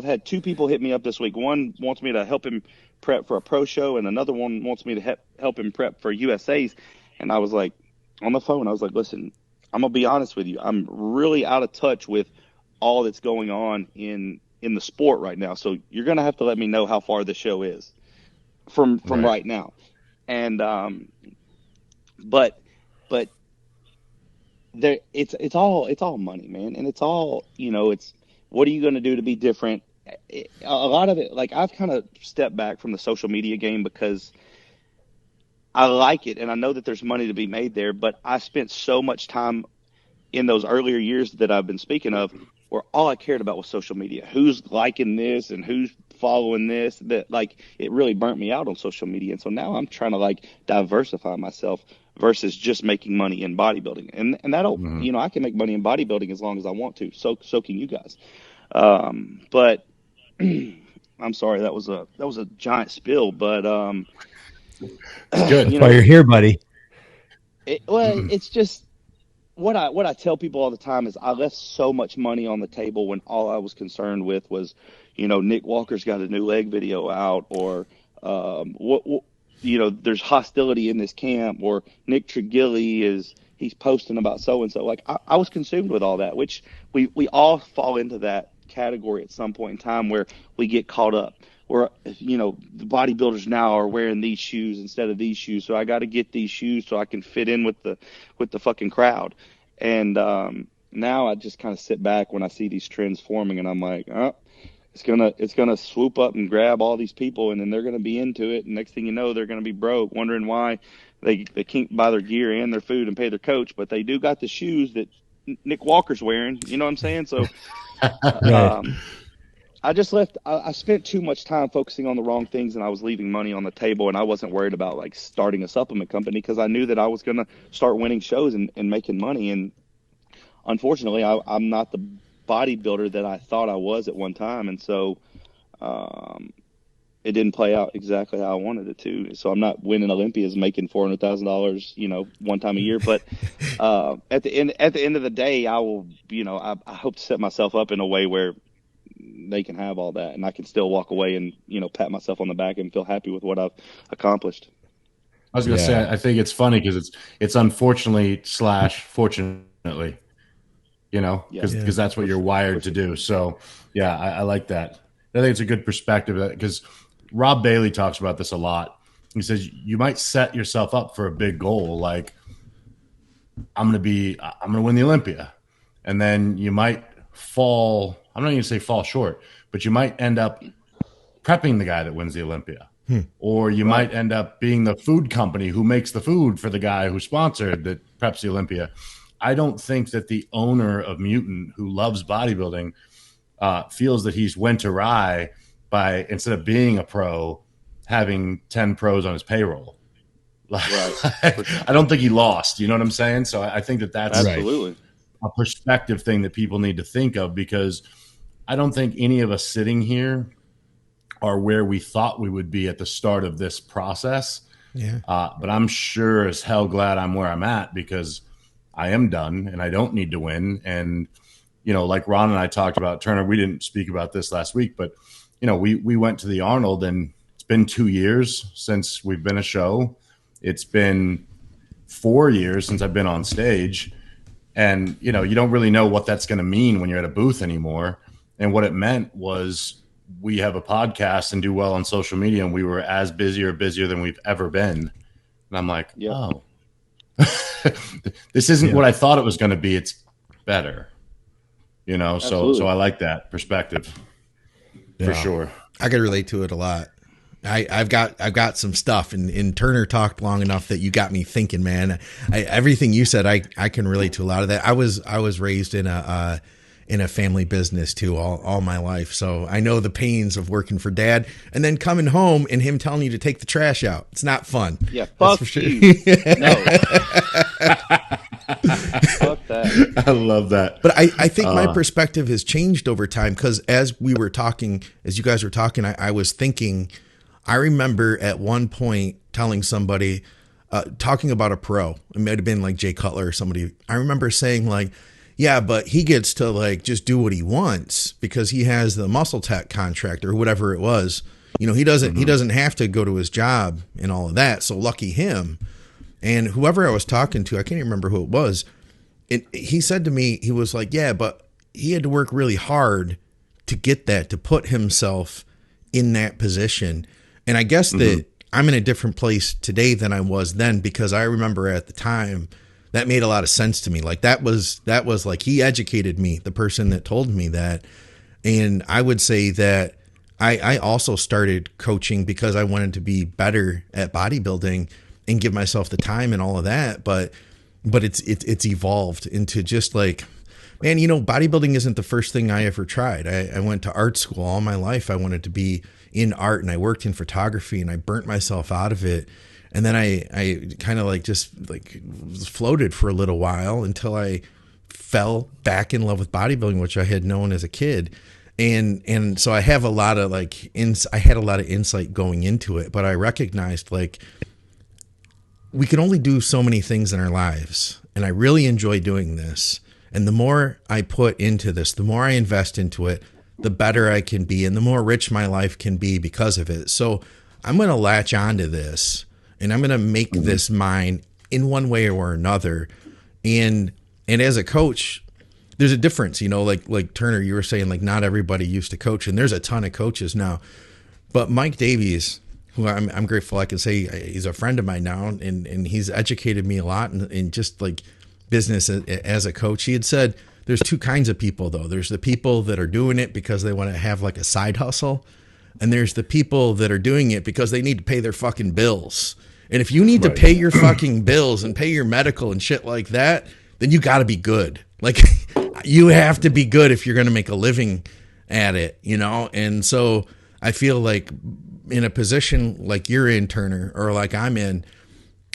had 2 people hit me up this week. One wants me to help him prep for a pro show, and another one wants me to help him prep for USA's. And I was like, on the phone, I was like, listen, I'm going to be honest with you. I'm really out of touch with all that's going on in the sport right now. So you're going to have to let me know how far the show is from right now. And, but there, it's all money, man. And it's all, it's, what are you going to do to be different? A lot of it, like, I've kind of stepped back from the social media game because I like it, and I know that there's money to be made there, but I spent so much time in those earlier years that I've been speaking of, where all I cared about was social media. Who's liking this and who's following this? That, like, it really burnt me out on social media. And so now I'm trying to, like, diversify myself versus just making money in bodybuilding. And that'll, I can make money in bodybuilding as long as I want to. So can you guys. But I'm sorry, that was a giant spill, but it's good. That's why you're here, buddy. It's just what I tell people all the time is I left so much money on the table when all I was concerned with was, Nick Walker's got a new leg video out, or there's hostility in this camp, or Nick Trigilli he's posting about so and so. Like, I was consumed with all that, which we all fall into that category at some point in time, where we get caught up, where the bodybuilders now are wearing these shoes instead of these shoes, so I got to get these shoes so I can fit in with the fucking crowd. And now I just kind of sit back when I see these trends forming, and I'm like, it's gonna swoop up and grab all these people, and then they're gonna be into it, and next thing you know, they're gonna be broke, wondering why they can't buy their gear and their food and pay their coach, but they do got the shoes that Nick Walker's wearing. You know what I'm saying? So I just left. I spent too much time focusing on the wrong things, and I was leaving money on the table. And I wasn't worried about like starting a supplement company because I knew that I was going to start winning shows and making money. And unfortunately, I'm not the bodybuilder that I thought I was at one time, and so it didn't play out exactly how I wanted it to. So I'm not winning Olympias, making $400,000, one time a year. But at the end of the day, I will, I hope to set myself up in a way where they can have all that, and I can still walk away and pat myself on the back and feel happy with what I've accomplished. I was going to say, I think it's funny because it's unfortunately / fortunately, because that's what you're wired to do. So yeah, I like that. I think it's a good perspective because Rob Bailey talks about this a lot. He says you might set yourself up for a big goal, like I'm going to win the Olympia, and then you might fall. I'm not even say fall short, but you might end up prepping the guy that wins the Olympia, or you might end up being the food company who makes the food for the guy who sponsored that preps the Olympia. I don't think that the owner of Mutant, who loves bodybuilding, feels that he's went awry by, instead of being a pro, having 10 pros on his payroll. Right. I don't think he lost. You know what I'm saying? So I think that's absolutely a perspective thing that people need to think of, because I don't think any of us sitting here are where we thought we would be at the start of this process. Yeah. But I'm sure as hell glad I'm where I'm at, because I am done and I don't need to win. And, like Ron and I talked about, Turner, we didn't speak about this last week, but, we went to the Arnold, and it's been 2 years since we've been a show. It's been 4 years since I've been on stage. And, you don't really know what that's going to mean when you're at a booth anymore. And what it meant was we have a podcast and do well on social media, and we were as busy or busier than we've ever been. And I'm like, oh, this isn't what I thought it was going to be. It's better, so I like that perspective for sure. I could relate to it a lot. I've got some stuff, and Turner talked long enough that you got me thinking, man. Everything you said, I can relate to a lot of that. I was raised in a family business too, all my life. So I know the pains of working for dad and then coming home and him telling you to take the trash out. It's not fun. Yeah. Fuck you. No. Fuck that. I love that. But I think my perspective has changed over time, because as you guys were talking, I was thinking, I remember at one point telling somebody, talking about a pro, it might have been like Jay Cutler or somebody. I remember saying like, yeah, but he gets to like just do what he wants because he has the Muscle Tech contract or whatever it was. He doesn't have to go to his job and all of that. So lucky him. And whoever I was talking to, I can't even remember who it was. He said to me, he was like, yeah, but he had to work really hard to get that, to put himself in that position. And I guess that I'm in a different place today than I was then, because I remember at the time that made a lot of sense to me. Like that was like, he educated me, the person that told me that. And I would say that I also started coaching because I wanted to be better at bodybuilding and give myself the time and all of that. But it's evolved into just like, man, bodybuilding isn't the first thing I ever tried. I went to art school all my life. I wanted to be in art, and I worked in photography, and I burnt myself out of it. And then I kind of like just like floated for a little while until I fell back in love with bodybuilding, which I had known as a kid. And so I have a lot of I had a lot of insight going into it, but I recognized like we can only do so many things in our lives. And I really enjoy doing this. And the more I put into this, the more I invest into it, the better I can be and the more rich my life can be because of it. So I'm going to latch onto this, and I'm going to make this mine in one way or another. And as a coach, there's a difference, like Turner, you were saying, like not everybody used to coach, and there's a ton of coaches now. But Mike Davies, who I'm grateful I can say he's a friend of mine now, and he's educated me a lot in just like business as a coach. He had said there's two kinds of people, though. There's the people that are doing it because they want to have like a side hustle, and there's the people that are doing it because they need to pay their fucking bills. And if you need to pay your fucking bills and pay your medical and shit like that, then you got to be good. Like you have to be good if you're going to make a living at it, you know? And so I feel like in a position like you're in, Turner, or like I'm in,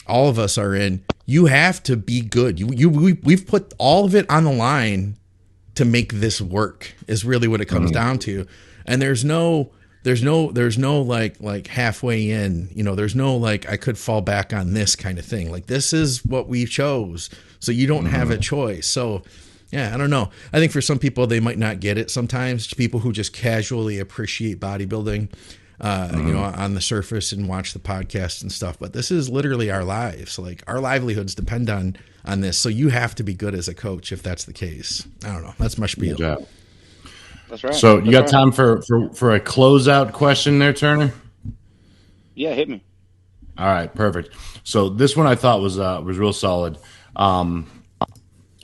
all of us are in, you have to be good. We've put all of it on the line to make this work, is really what it comes down to. And there's no like halfway in, you know, there's no like, I could fall back on this kind of thing. Like, this is what we chose. So you don't have a choice. So yeah, I don't know. I think for some people, they might not get it sometimes. People who just casually appreciate bodybuilding, you know, on the surface and watch the podcast and stuff. But this is literally our lives. Like, our livelihoods depend on this. So you have to be good as a coach if that's the case. I don't know. That's my spiel. That's right. So you got time for a closeout question there, Turner? Yeah, hit me. All right, perfect. So this one I thought was real solid, and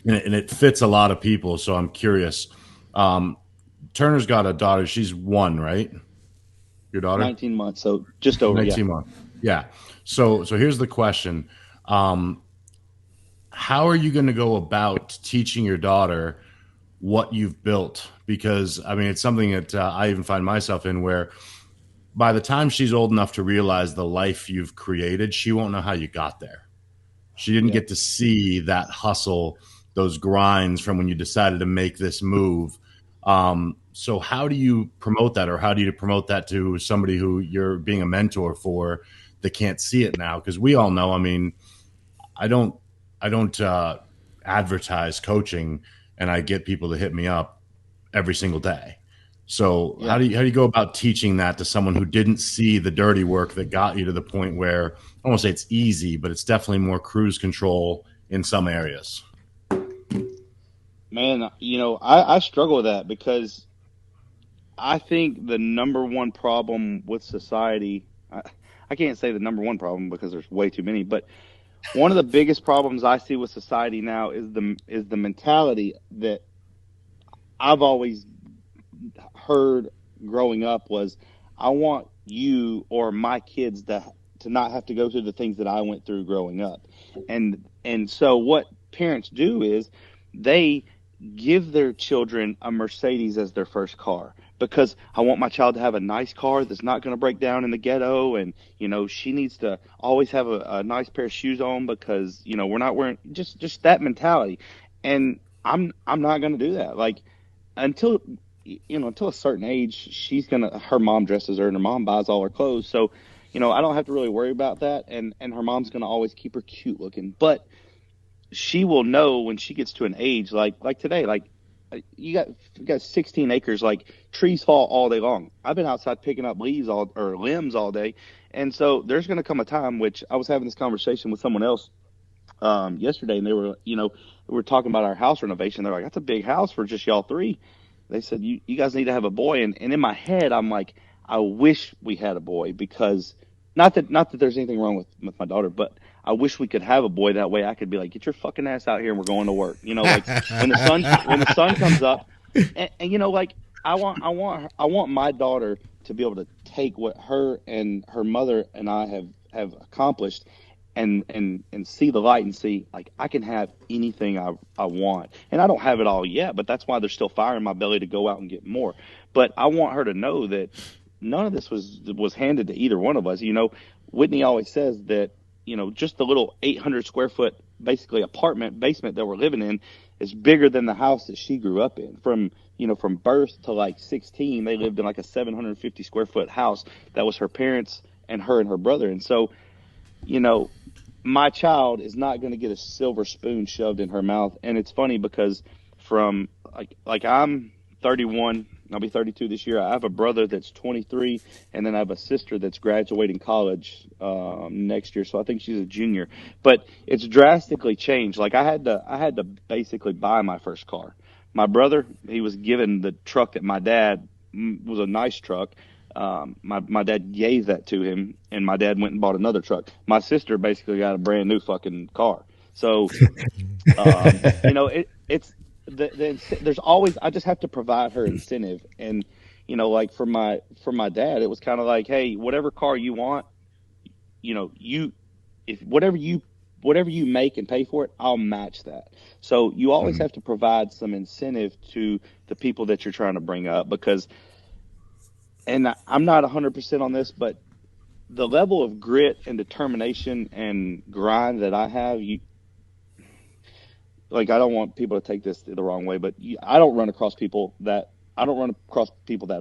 it fits a lot of people. So I'm curious. Turner's got a daughter. She's 1, right? Your daughter? 19 months, so just over 19 months. Yeah. So here's the question. How are you going to go about teaching your daughter what you've built? Because, I mean, it's something that I even find myself in, where by the time she's old enough to realize the life you've created, she won't know how you got there. She didn't get to see that hustle, those grinds from when you decided to make this move. So how do you promote that, or how do you promote that to somebody who you're being a mentor for that can't see it now? Because we all know, I mean, I don't advertise coaching, and I get people to hit me up every single day. So how do you go about teaching that to someone who didn't see the dirty work that got you to the point where, I won't say it's easy, but it's definitely more cruise control in some areas? Man, you know, I struggle with that, because I think the number one problem with society, I can't say the number one problem because there's way too many, but one of the biggest problems I see with society now is the mentality that I've always heard growing up was, I want you or my kids to not have to go through the things that I went through growing up. And so what parents do is they give their children a Mercedes as their first car, because I want my child to have a nice car that's not going to break down in the ghetto. And, you know, she needs to always have a nice pair of shoes on, because, you know, we're not wearing, just that mentality. And I'm not going to do that. Like, until a certain age, her mom dresses her and her mom buys all her clothes. So, you know, I don't have to really worry about that. And her mom's going to always keep her cute looking, but she will know when she gets to an age like today, like, you got 16 acres, like, trees fall all day long. I've been outside picking up limbs all day. And so there's going to come a time, which I was having this conversation with someone else yesterday, and they were, you know, we were talking about our house renovation. They're like, that's a big house for just y'all 3. They said, you guys need to have a boy. And in my head, I'm like, I wish we had a boy, because not that there's anything wrong with my daughter, but I wish we could have a boy. That way I could be like, get your fucking ass out here and we're going to work. You know, like, when the sun comes up, and you know, like, I want my daughter to be able to take what her and her mother and I have accomplished, and see the light, and see, like, I can have anything I want. And I don't have it all yet, but that's why there's still fire in my belly to go out and get more. But I want her to know that none of this was handed to either one of us. You know, Whitney always says that, you know, just the little 800 square foot, basically, basement that we're living in is bigger than the house that she grew up in. From birth to like 16, they lived in like a 750 square foot house that was her parents and her brother. And so, you know, my child is not going to get a silver spoon shoved in her mouth. And it's funny, because from like I'm 31, I'll be 32 this year. I have a brother that's 23, and then I have a sister that's graduating college next year. So I think she's a junior. But it's drastically changed. Like, I had to basically buy my first car. My brother, he was given the truck that my dad was a nice truck. My dad gave that to him, and my dad went and bought another truck. My sister basically got a brand new fucking car. So, you know, there's always, I just have to provide her incentive. And, you know, like, for my dad, it was kind of like, hey, whatever car you want, you know, if whatever you whatever you make and pay for it, I'll match that. So you always have to provide some incentive to the people that you're trying to bring up, because, and I'm not 100% on this, but the level of grit and determination and grind that I have, I don't want people to take this the wrong way, but I don't run across people that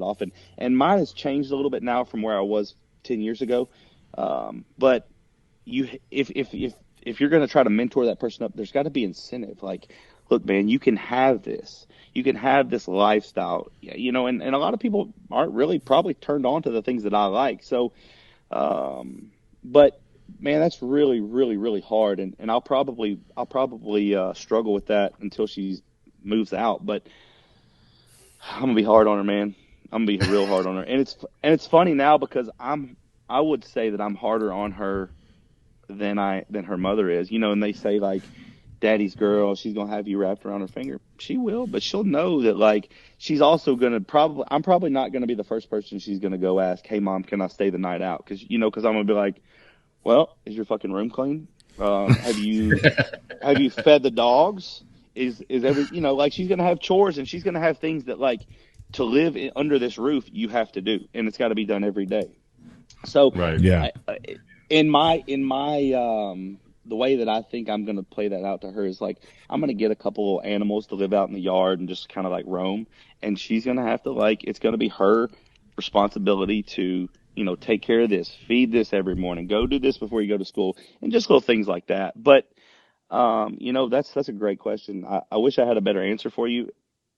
often. And mine has changed a little bit now from where I was 10 years ago. But if you're going to try to mentor that person up, there's got to be incentive. Like, look, man, you can have this. You can have this lifestyle, and a lot of people aren't really probably turned on to the things that I like. So, but man, that's really, really, really hard. And I'll probably struggle with that until she moves out. But I'm gonna be hard on her, man. I'm gonna be real hard on her. And it's funny now, because I would say that I'm harder on her than her mother is. And they say, like, daddy's girl, she's gonna have you wrapped around her finger. She will, but she'll know that, like, she's also gonna I'm probably not gonna be the first person she's gonna go ask, hey mom, can I stay the night out? Because I'm gonna be like, well, is your fucking room clean? Have you fed the dogs? Is every like, she's gonna have chores, and she's gonna have things that, like, to live under this roof you have to do, and it's got to be done every day. So right, yeah. In my the way that I think I'm going to play that out to her is, like, I'm going to get a couple of animals to live out in the yard and just kind of, like, roam. And she's going to have to, like, it's going to be her responsibility to, take care of this, feed this every morning, go do this before you go to school, and just little things like that. But, that's a great question. I wish I had a better answer for you.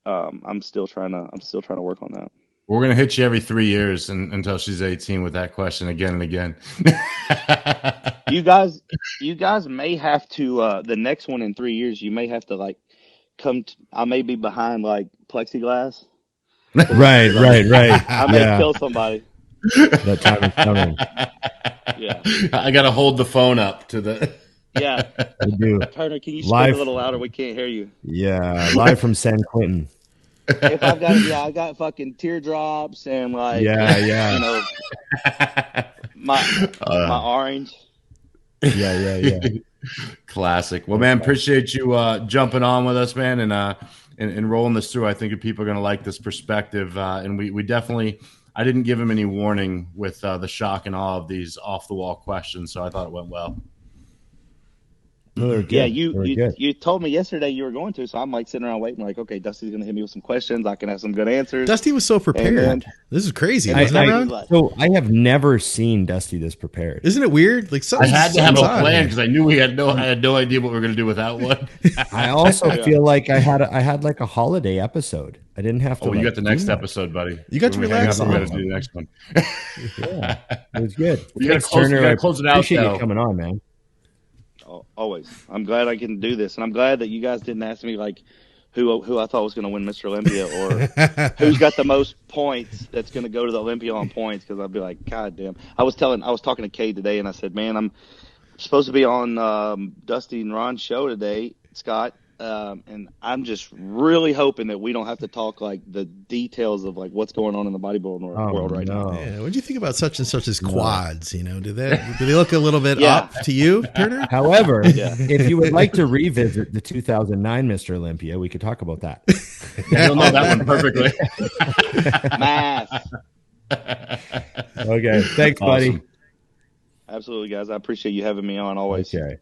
I'm still trying to work on that. We're going to hit you every 3 years until she's 18 with that question again and again. You guys may have to, the next one in 3 years, you may have to, like, I may be behind, like, plexiglass. Right. I may kill somebody. That time is coming. Yeah. I got to hold the phone up to the... Yeah. I do. Turner, can you speak a little louder? We can't hear you. Yeah, live from San Quentin. If I got fucking teardrops and, like, my orange. Yeah. Classic. Well, man, appreciate you jumping on with us, man, and rolling this through. I think people are going to like this perspective, and we definitely. I didn't give him any warning with the shock and awe of these off the wall questions, so I thought it went well. No, good. Yeah, you told me yesterday you were going to, so I'm, like, sitting around waiting, like, okay, Dusty's going to hit me with some questions. I can have some good answers. Dusty was so prepared. This is crazy. I have never seen Dusty this prepared. Isn't it weird? Like, I had to have a plan because I knew I had no idea what we were going to do without one. I also feel like I had like a holiday episode. I didn't have to. Oh, you got the next episode, buddy. You got to relax. We got to do the next one. Yeah, it was good. You got to close it out. Appreciate you coming on, man. Always. I'm glad I can do this, and I'm glad that you guys didn't ask me, like, who I thought was going to win Mr. Olympia, or who's got the most points that's going to go to the Olympia on points, because I'd be like, God damn. I was talking to Cade today, and I said, man, I'm supposed to be on Dusty and Ron's show today, Scott, and I'm just really hoping that we don't have to talk, like, the details of, like, what's going on in the bodybuilding world right now. Yeah. What do you think about such and such as quads? Do they look a little bit up to you, Turner? However, if you would like to revisit the 2009 Mr. Olympia, we could talk about that. You'll know that one perfectly. Math. Okay, thanks, buddy. Absolutely, guys. I appreciate you having me on always. Okay.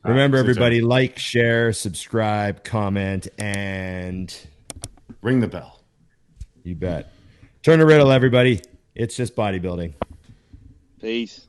Remember, everybody, like, share, subscribe, comment, and ring the bell. You bet. Turner Riddle, everybody. It's just bodybuilding. Peace.